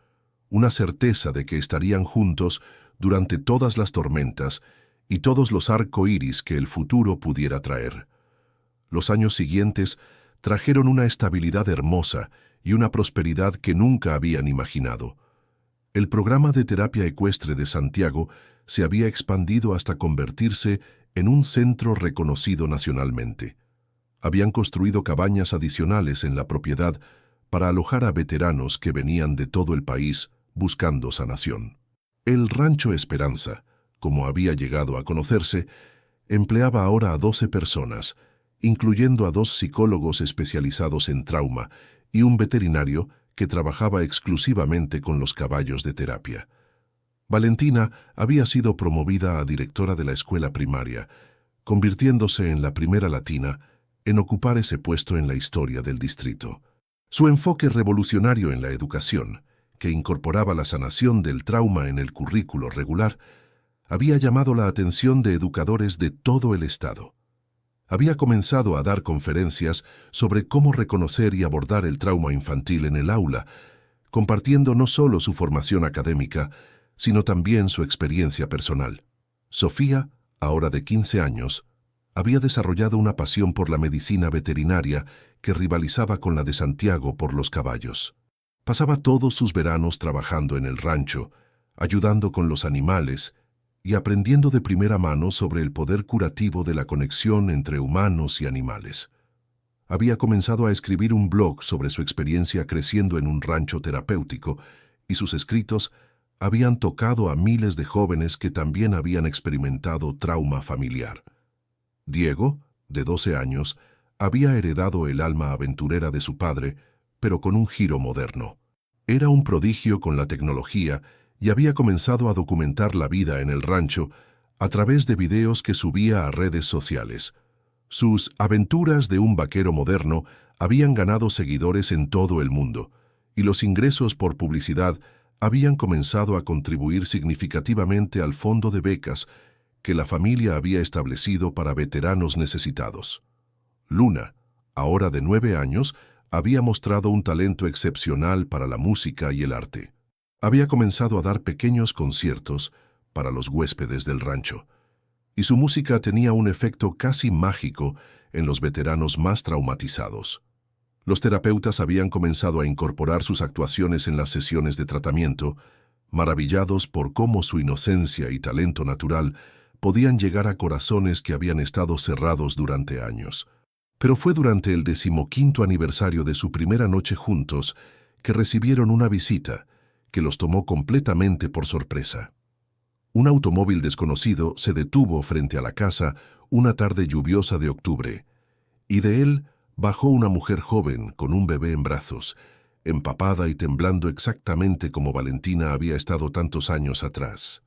una certeza de que estarían juntos durante todas las tormentas y todos los arcoíris que el futuro pudiera traer. Los años siguientes trajeron una estabilidad hermosa y una prosperidad que nunca habían imaginado. El programa de terapia ecuestre de Santiago se había expandido hasta convertirse en un centro reconocido nacionalmente. Habían construido cabañas adicionales en la propiedad para alojar a veteranos que venían de todo el país buscando sanación. El Rancho Esperanza, como había llegado a conocerse, empleaba ahora a 12 personas, incluyendo a 2 psicólogos especializados en trauma y un veterinario que trabajaba exclusivamente con los caballos de terapia. Valentina había sido promovida a directora de la escuela primaria, convirtiéndose en la primera latina en ocupar ese puesto en la historia del distrito. Su enfoque revolucionario en la educación, que incorporaba la sanación del trauma en el currículo regular, había llamado la atención de educadores de todo el estado. Había comenzado a dar conferencias sobre cómo reconocer y abordar el trauma infantil en el aula, compartiendo no solo su formación académica, sino también su experiencia personal. Sofía, ahora de 15 años, Había desarrollado una pasión por la medicina veterinaria que rivalizaba con la de Santiago por los caballos. Pasaba todos sus veranos trabajando en el rancho, ayudando con los animales y aprendiendo de primera mano sobre el poder curativo de la conexión entre humanos y animales. Había comenzado a escribir un blog sobre su experiencia creciendo en un rancho terapéutico, y sus escritos habían tocado a miles de jóvenes que también habían experimentado trauma familiar. Diego, de 12 años, había heredado el alma aventurera de su padre, pero con un giro moderno. Era un prodigio con la tecnología y había comenzado a documentar la vida en el rancho a través de videos que subía a redes sociales. Sus aventuras de un vaquero moderno habían ganado seguidores en todo el mundo, y los ingresos por publicidad habían comenzado a contribuir significativamente al fondo de becas que la familia había establecido para veteranos necesitados. Luna, ahora de 9 años, había mostrado un talento excepcional para la música y el arte. Había comenzado a dar pequeños conciertos para los huéspedes del rancho, y su música tenía un efecto casi mágico en los veteranos más traumatizados. Los terapeutas habían comenzado a incorporar sus actuaciones en las sesiones de tratamiento, maravillados por cómo su inocencia y talento natural podían llegar a corazones que habían estado cerrados durante años. Pero fue durante el 15º aniversario de su primera noche juntos que recibieron una visita que los tomó completamente por sorpresa. Un automóvil desconocido se detuvo frente a la casa una tarde lluviosa de octubre, y de él bajó una mujer joven con un bebé en brazos, empapada y temblando exactamente como Valentina había estado tantos años atrás.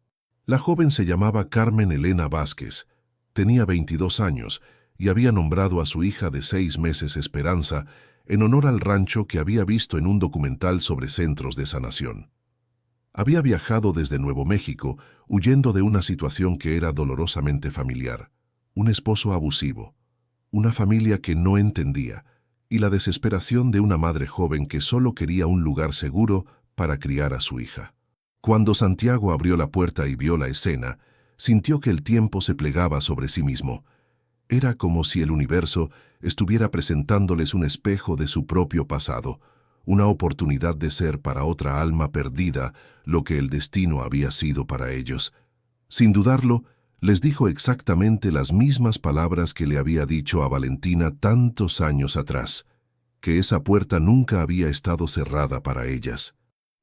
La joven se llamaba Carmen Elena Vázquez, tenía 22 años y había nombrado a su hija de 6 meses Esperanza en honor al rancho que había visto en un documental sobre centros de sanación. Había viajado desde Nuevo México huyendo de una situación que era dolorosamente familiar, un esposo abusivo, una familia que no entendía y la desesperación de una madre joven que solo quería un lugar seguro para criar a su hija. Cuando Santiago abrió la puerta y vio la escena, sintió que el tiempo se plegaba sobre sí mismo. Era como si el universo estuviera presentándoles un espejo de su propio pasado, una oportunidad de ser para otra alma perdida lo que el destino había sido para ellos. Sin dudarlo, les dijo exactamente las mismas palabras que le había dicho a Valentina tantos años atrás, que esa puerta nunca había estado cerrada para ellas.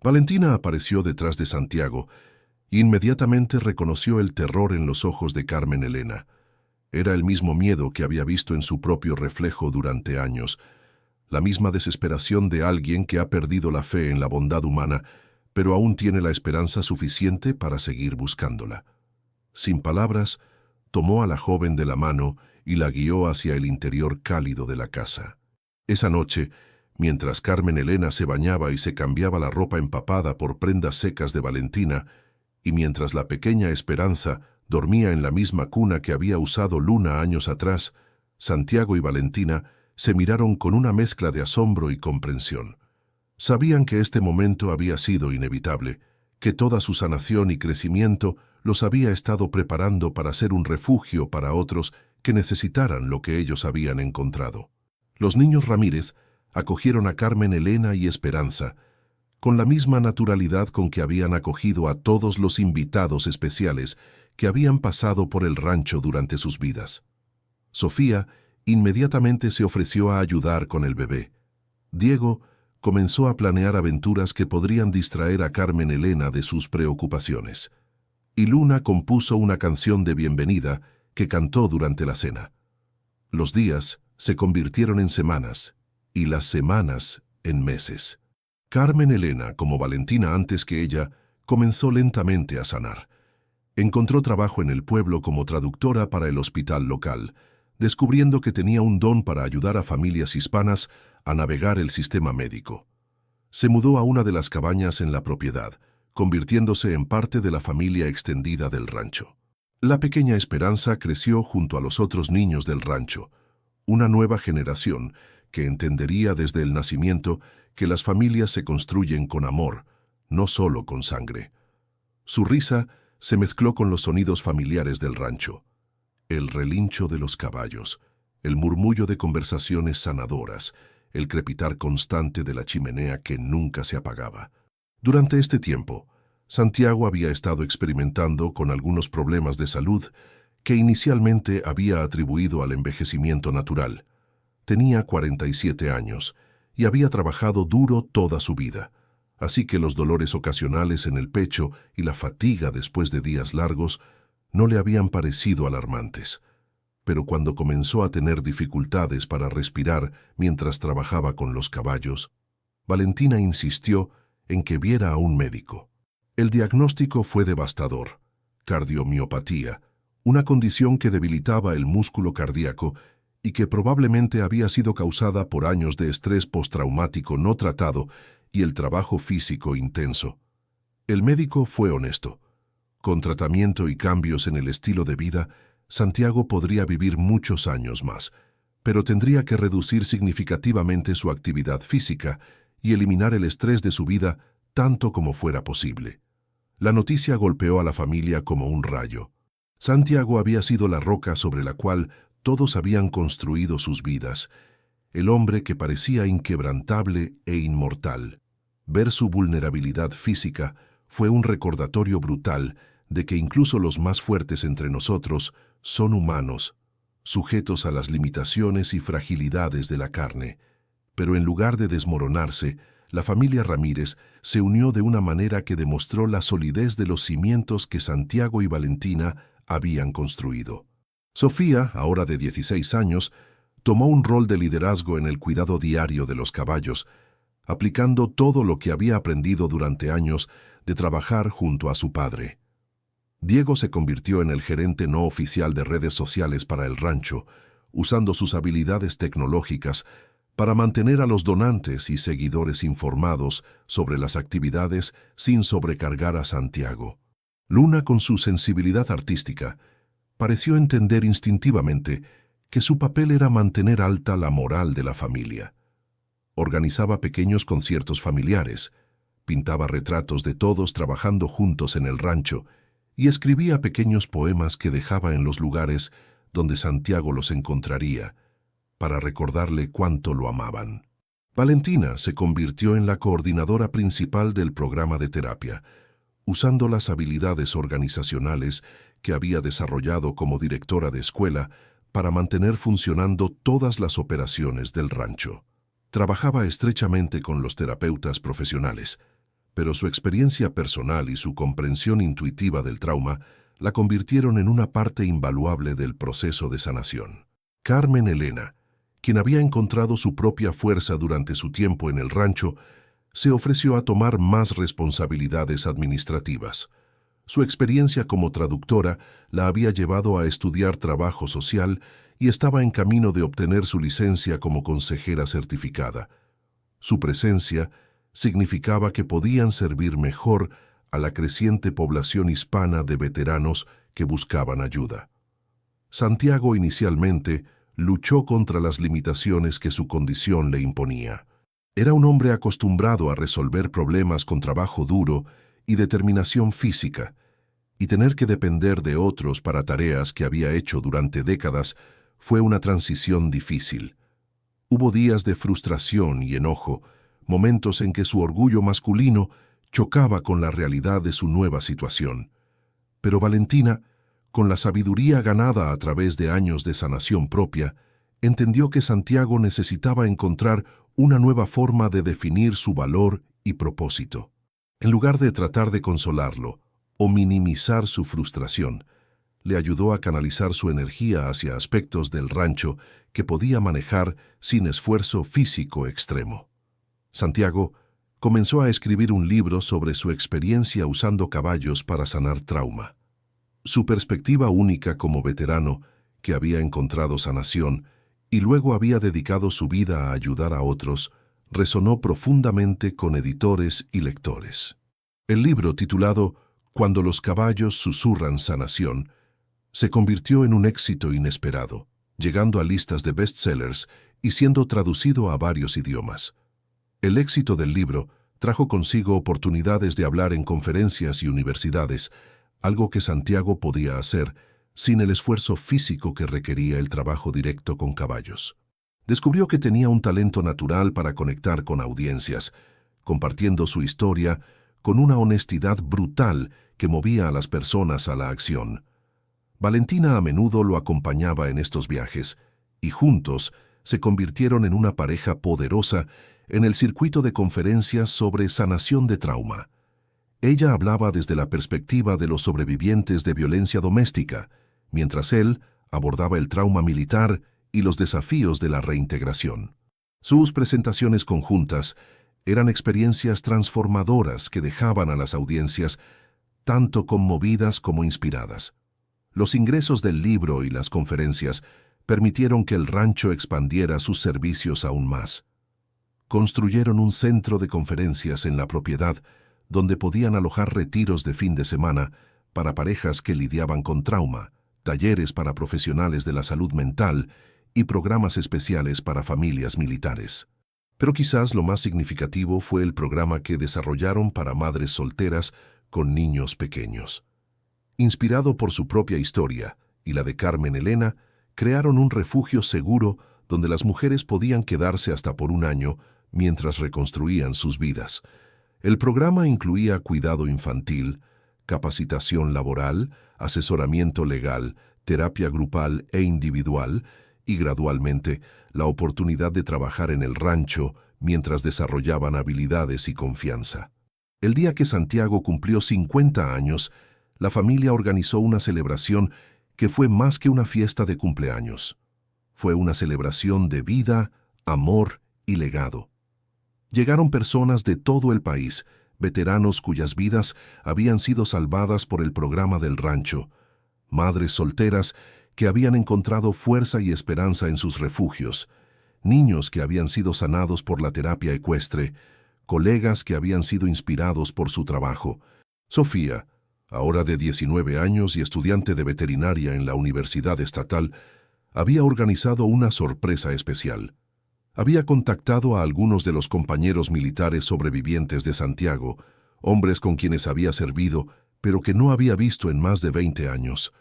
Valentina apareció detrás de Santiago e inmediatamente reconoció el terror en los ojos de Carmen Elena. Era el mismo miedo que había visto en su propio reflejo durante años, la misma desesperación de alguien que ha perdido la fe en la bondad humana, pero aún tiene la esperanza suficiente para seguir buscándola. Sin palabras, tomó a la joven de la mano y la guió hacia el interior cálido de la casa. Esa noche, mientras Carmen Elena se bañaba y se cambiaba la ropa empapada por prendas secas de Valentina, y mientras la pequeña Esperanza dormía en la misma cuna que había usado Luna años atrás, Santiago y Valentina se miraron con una mezcla de asombro y comprensión. Sabían que este momento había sido inevitable, que toda su sanación y crecimiento los había estado preparando para ser un refugio para otros que necesitaran lo que ellos habían encontrado. Los niños Ramírez acogieron a Carmen Elena y Esperanza, con la misma naturalidad con que habían acogido a todos los invitados especiales que habían pasado por el rancho durante sus vidas. Sofía inmediatamente se ofreció a ayudar con el bebé. Diego comenzó a planear aventuras que podrían distraer a Carmen Elena de sus preocupaciones. Y Luna compuso una canción de bienvenida que cantó durante la cena. Los días se convirtieron en semanas y las semanas en meses. Carmen Elena, como Valentina antes que ella, comenzó lentamente a sanar. Encontró trabajo en el pueblo como traductora para el hospital local, descubriendo que tenía un don para ayudar a familias hispanas a navegar el sistema médico. Se mudó a una de las cabañas en la propiedad, convirtiéndose en parte de la familia extendida del rancho. La pequeña Esperanza creció junto a los otros niños del rancho, una nueva generación que entendería desde el nacimiento que las familias se construyen con amor, no solo con sangre. Su risa se mezcló con los sonidos familiares del rancho. El relincho de los caballos, el murmullo de conversaciones sanadoras, el crepitar constante de la chimenea que nunca se apagaba. Durante este tiempo, Santiago había estado experimentando con algunos problemas de salud que inicialmente había atribuido al envejecimiento natural. Tenía 47 años y había trabajado duro toda su vida, así que los dolores ocasionales en el pecho y la fatiga después de días largos no le habían parecido alarmantes. Pero cuando comenzó a tener dificultades para respirar mientras trabajaba con los caballos, Valentina insistió en que viera a un médico. El diagnóstico fue devastador: cardiomiopatía, una condición que debilitaba el músculo cardíaco y que probablemente había sido causada por años de estrés postraumático no tratado y el trabajo físico intenso. El médico fue honesto. Con tratamiento y cambios en el estilo de vida, Santiago podría vivir muchos años más, pero tendría que reducir significativamente su actividad física y eliminar el estrés de su vida tanto como fuera posible. La noticia golpeó a la familia como un rayo. Santiago había sido la roca sobre la cual todos habían construido sus vidas, el hombre que parecía inquebrantable e inmortal. Ver su vulnerabilidad física fue un recordatorio brutal de que incluso los más fuertes entre nosotros son humanos, sujetos a las limitaciones y fragilidades de la carne. Pero en lugar de desmoronarse, la familia Ramírez se unió de una manera que demostró la solidez de los cimientos que Santiago y Valentina habían construido. Sofía, ahora de 16 años, tomó un rol de liderazgo en el cuidado diario de los caballos, aplicando todo lo que había aprendido durante años de trabajar junto a su padre. Diego se convirtió en el gerente no oficial de redes sociales para el rancho, usando sus habilidades tecnológicas para mantener a los donantes y seguidores informados sobre las actividades sin sobrecargar a Santiago. Luna, con su sensibilidad artística, pareció entender instintivamente que su papel era mantener alta la moral de la familia. Organizaba pequeños conciertos familiares, pintaba retratos de todos trabajando juntos en el rancho y escribía pequeños poemas que dejaba en los lugares donde Santiago los encontraría, para recordarle cuánto lo amaban. Valentina se convirtió en la coordinadora principal del programa de terapia, usando las habilidades organizacionales que había desarrollado como directora de escuela para mantener funcionando todas las operaciones del rancho. Trabajaba estrechamente con los terapeutas profesionales, pero su experiencia personal y su comprensión intuitiva del trauma la convirtieron en una parte invaluable del proceso de sanación. Carmen Elena, quien había encontrado su propia fuerza durante su tiempo en el rancho, se ofreció a tomar más responsabilidades administrativas. Su experiencia como traductora la había llevado a estudiar trabajo social y estaba en camino de obtener su licencia como consejera certificada. Su presencia significaba que podían servir mejor a la creciente población hispana de veteranos que buscaban ayuda. Santiago inicialmente luchó contra las limitaciones que su condición le imponía. Era un hombre acostumbrado a resolver problemas con trabajo duro y determinación física, y tener que depender de otros para tareas que había hecho durante décadas fue una transición difícil. Hubo días de frustración y enojo, momentos en que su orgullo masculino chocaba con la realidad de su nueva situación. Pero Valentina, con la sabiduría ganada a través de años de sanación propia, entendió que Santiago necesitaba encontrar una nueva forma de definir su valor y propósito. En lugar de tratar de consolarlo o minimizar su frustración, le ayudó a canalizar su energía hacia aspectos del rancho que podía manejar sin esfuerzo físico extremo. Santiago comenzó a escribir un libro sobre su experiencia usando caballos para sanar trauma. Su perspectiva única como veterano, que había encontrado sanación y luego había dedicado su vida a ayudar a otros, resonó profundamente con editores y lectores. El libro, titulado Cuando los caballos susurran sanación, se convirtió en un éxito inesperado, llegando a listas de bestsellers y siendo traducido a varios idiomas. El éxito del libro trajo consigo oportunidades de hablar en conferencias y universidades, algo que Santiago podía hacer sin el esfuerzo físico que requería el trabajo directo con caballos. Descubrió que tenía un talento natural para conectar con audiencias, compartiendo su historia con una honestidad brutal que movía a las personas a la acción. Valentina a menudo lo acompañaba en estos viajes, y juntos se convirtieron en una pareja poderosa en el circuito de conferencias sobre sanación de trauma. Ella hablaba desde la perspectiva de los sobrevivientes de violencia doméstica, mientras él abordaba el trauma militar y los desafíos de la reintegración. Sus presentaciones conjuntas eran experiencias transformadoras que dejaban a las audiencias tanto conmovidas como inspiradas. Los ingresos del libro y las conferencias permitieron que el rancho expandiera sus servicios aún más. Construyeron un centro de conferencias en la propiedad donde podían alojar retiros de fin de semana para parejas que lidiaban con trauma, talleres para profesionales de la salud mental y programas especiales para familias militares. Pero quizás lo más significativo fue el programa que desarrollaron para madres solteras con niños pequeños. Inspirado por su propia historia y la de Carmen Elena, crearon un refugio seguro donde las mujeres podían quedarse hasta por un año mientras reconstruían sus vidas. El programa incluía cuidado infantil, capacitación laboral, asesoramiento legal, terapia grupal e individual y, gradualmente, la oportunidad de trabajar en el rancho mientras desarrollaban habilidades y confianza. El día que Santiago cumplió 50 años, la familia organizó una celebración que fue más que una fiesta de cumpleaños. Fue una celebración de vida, amor y legado. Llegaron personas de todo el país, veteranos cuyas vidas habían sido salvadas por el programa del rancho, madres solteras que habían encontrado fuerza y esperanza en sus refugios, niños que habían sido sanados por la terapia ecuestre, colegas que habían sido inspirados por su trabajo. Sofía, ahora de 19 años y estudiante de veterinaria en la Universidad Estatal, había organizado una sorpresa especial. Había contactado a algunos de los compañeros militares sobrevivientes de Santiago, hombres con quienes había servido, pero que no había visto en más de 20 años.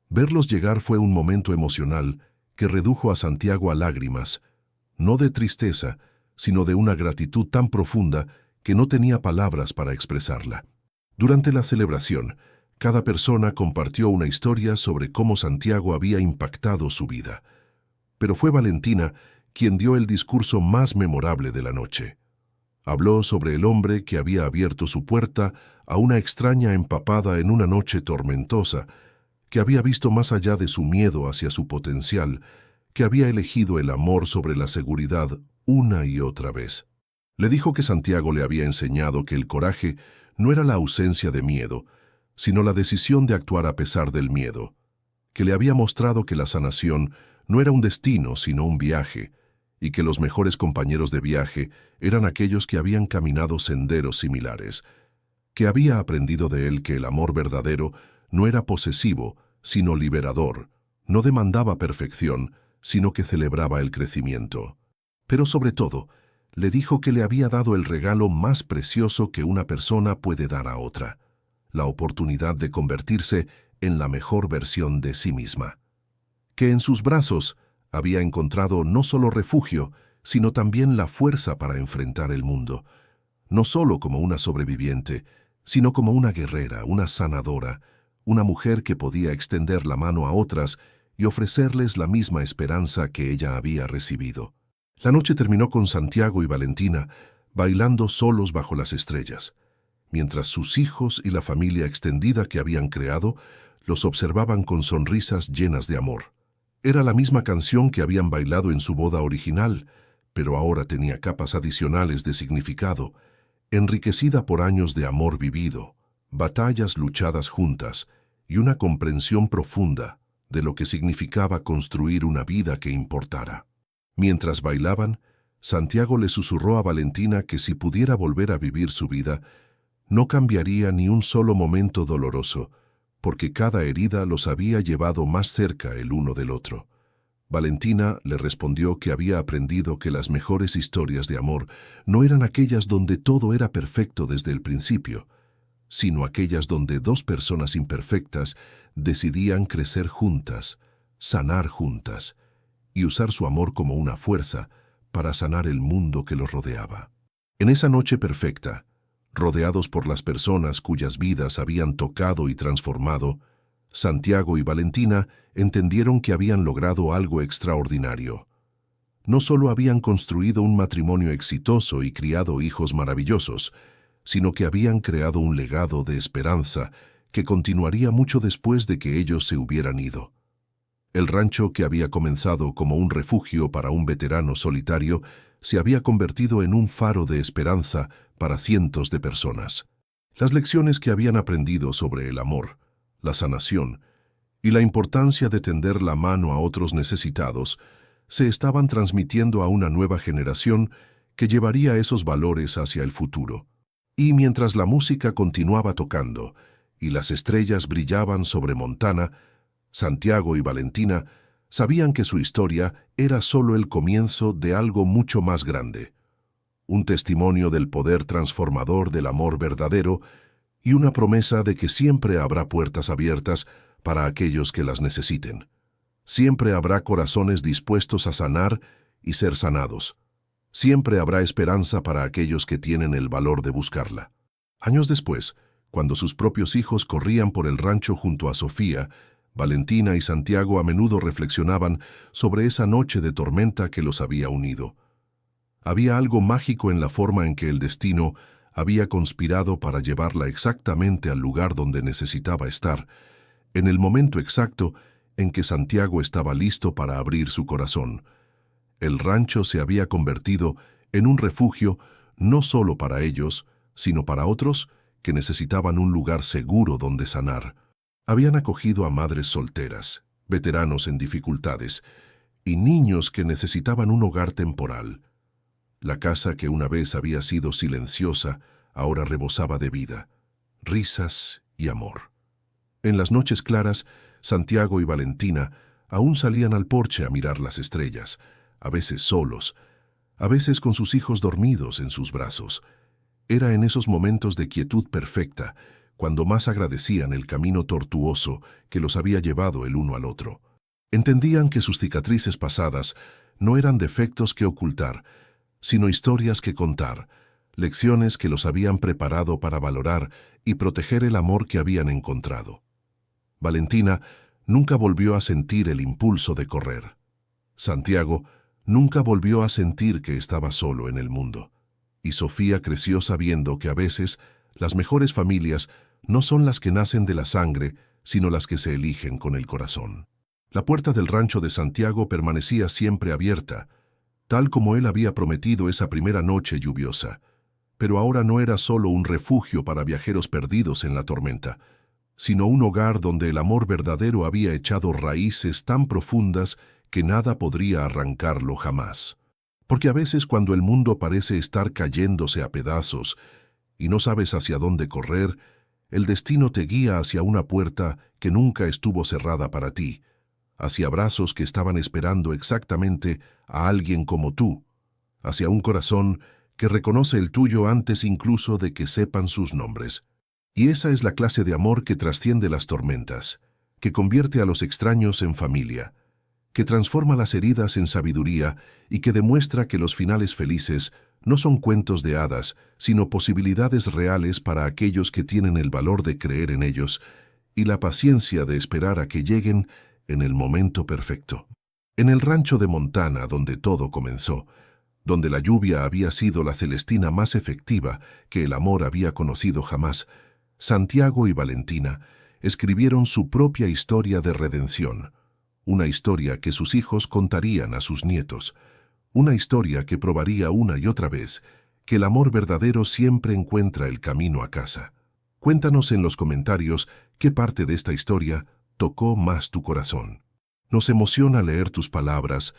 Verlos llegar fue un momento emocional que redujo a Santiago a lágrimas, no de tristeza, sino de una gratitud tan profunda que no tenía palabras para expresarla. Durante la celebración, cada persona compartió una historia sobre cómo Santiago había impactado su vida. Pero fue Valentina quien dio el discurso más memorable de la noche. Habló sobre el hombre que había abierto su puerta a una extraña empapada en una noche tormentosa, que había visto más allá de su miedo hacia su potencial, que había elegido el amor sobre la seguridad una y otra vez. Le dijo que Santiago le había enseñado que el coraje no era la ausencia de miedo, sino la decisión de actuar a pesar del miedo, que le había mostrado que la sanación no era un destino, sino un viaje, y que los mejores compañeros de viaje eran aquellos que habían caminado senderos similares, que había aprendido de él que el amor verdadero no era posesivo, sino liberador, no demandaba perfección, sino que celebraba el crecimiento. Pero sobre todo, le dijo que le había dado el regalo más precioso que una persona puede dar a otra, la oportunidad de convertirse en la mejor versión de sí misma. Que en sus brazos había encontrado no solo refugio, sino también la fuerza para enfrentar el mundo, no solo como una sobreviviente, sino como una guerrera, una sanadora, una mujer que podía extender la mano a otras y ofrecerles la misma esperanza que ella había recibido. La noche terminó con Santiago y Valentina bailando solos bajo las estrellas, mientras sus hijos y la familia extendida que habían creado los observaban con sonrisas llenas de amor. Era la misma canción que habían bailado en su boda original, pero ahora tenía capas adicionales de significado, enriquecida por años de amor vivido, batallas luchadas juntas y una comprensión profunda de lo que significaba construir una vida que importara. Mientras bailaban, Santiago le susurró a Valentina que si pudiera volver a vivir su vida, no cambiaría ni un solo momento doloroso, porque cada herida los había llevado más cerca el uno del otro. Valentina le respondió que había aprendido que las mejores historias de amor no eran aquellas donde todo era perfecto desde el principio, sino aquellas donde dos personas imperfectas decidían crecer juntas, sanar juntas y usar su amor como una fuerza para sanar el mundo que los rodeaba. En esa noche perfecta, rodeados por las personas cuyas vidas habían tocado y transformado, Santiago y Valentina entendieron que habían logrado algo extraordinario. No solo habían construido un matrimonio exitoso y criado hijos maravillosos, sino que habían creado un legado de esperanza que continuaría mucho después de que ellos se hubieran ido. El rancho, que había comenzado como un refugio para un veterano solitario, se había convertido en un faro de esperanza para cientos de personas. Las lecciones que habían aprendido sobre el amor, la sanación y la importancia de tender la mano a otros necesitados se estaban transmitiendo a una nueva generación que llevaría esos valores hacia el futuro. Y mientras la música continuaba tocando y las estrellas brillaban sobre Montana, Santiago y Valentina sabían que su historia era solo el comienzo de algo mucho más grande, un testimonio del poder transformador del amor verdadero y una promesa de que siempre habrá puertas abiertas para aquellos que las necesiten. Siempre habrá corazones dispuestos a sanar y ser sanados. Siempre habrá esperanza para aquellos que tienen el valor de buscarla. Años después, cuando sus propios hijos corrían por el rancho junto a Sofía, Valentina y Santiago a menudo reflexionaban sobre esa noche de tormenta que los había unido. Había algo mágico en la forma en que el destino había conspirado para llevarla exactamente al lugar donde necesitaba estar, en el momento exacto en que Santiago estaba listo para abrir su corazón. El rancho se había convertido en un refugio no solo para ellos, sino para otros que necesitaban un lugar seguro donde sanar. Habían acogido a madres solteras, veteranos en dificultades y niños que necesitaban un hogar temporal. La casa que una vez había sido silenciosa ahora rebosaba de vida, risas y amor. En las noches claras, Santiago y Valentina aún salían al porche a mirar las estrellas, a veces solos, a veces con sus hijos dormidos en sus brazos. Era en esos momentos de quietud perfecta cuando más agradecían el camino tortuoso que los había llevado el uno al otro. Entendían que sus cicatrices pasadas no eran defectos que ocultar, sino historias que contar, lecciones que los habían preparado para valorar y proteger el amor que habían encontrado. Valentina nunca volvió a sentir el impulso de correr. Santiago nunca volvió a sentir que estaba solo en el mundo. Y Sofía creció sabiendo que a veces las mejores familias no son las que nacen de la sangre, sino las que se eligen con el corazón. La puerta del rancho de Santiago permanecía siempre abierta, tal como él había prometido esa primera noche lluviosa. Pero ahora no era solo un refugio para viajeros perdidos en la tormenta, sino un hogar donde el amor verdadero había echado raíces tan profundas que nada podría arrancarlo jamás. Porque a veces cuando el mundo parece estar cayéndose a pedazos y no sabes hacia dónde correr, el destino te guía hacia una puerta que nunca estuvo cerrada para ti, hacia brazos que estaban esperando exactamente a alguien como tú, hacia un corazón que reconoce el tuyo antes incluso de que sepan sus nombres. Y esa es la clase de amor que trasciende las tormentas, que convierte a los extraños en familia, que transforma las heridas en sabiduría y que demuestra que los finales felices no son cuentos de hadas, sino posibilidades reales para aquellos que tienen el valor de creer en ellos y la paciencia de esperar a que lleguen en el momento perfecto. En el rancho de Montana, donde todo comenzó, donde la lluvia había sido la celestina más efectiva que el amor había conocido jamás, Santiago y Valentina escribieron su propia historia de redención, una historia que sus hijos contarían a sus nietos, una historia que probaría una y otra vez que el amor verdadero siempre encuentra el camino a casa. Cuéntanos en los comentarios qué parte de esta historia tocó más tu corazón. Nos emociona leer tus palabras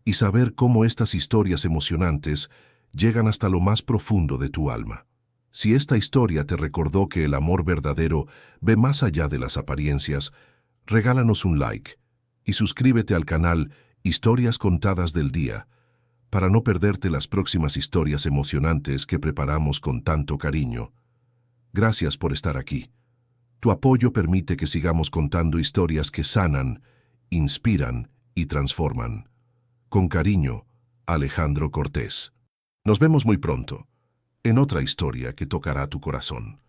y saber cómo estas historias emocionantes llegan hasta lo más profundo de tu alma. Si esta historia te recordó que el amor verdadero ve más allá de las apariencias, regálanos un like y suscríbete al canal Historias Contadas del Día para no perderte las próximas historias emocionantes que preparamos con tanto cariño. Gracias por estar aquí. Tu apoyo permite que sigamos contando historias que sanan, inspiran y transforman. Con cariño, Alejandro Cortés. Nos vemos muy pronto, en otra historia que tocará tu corazón.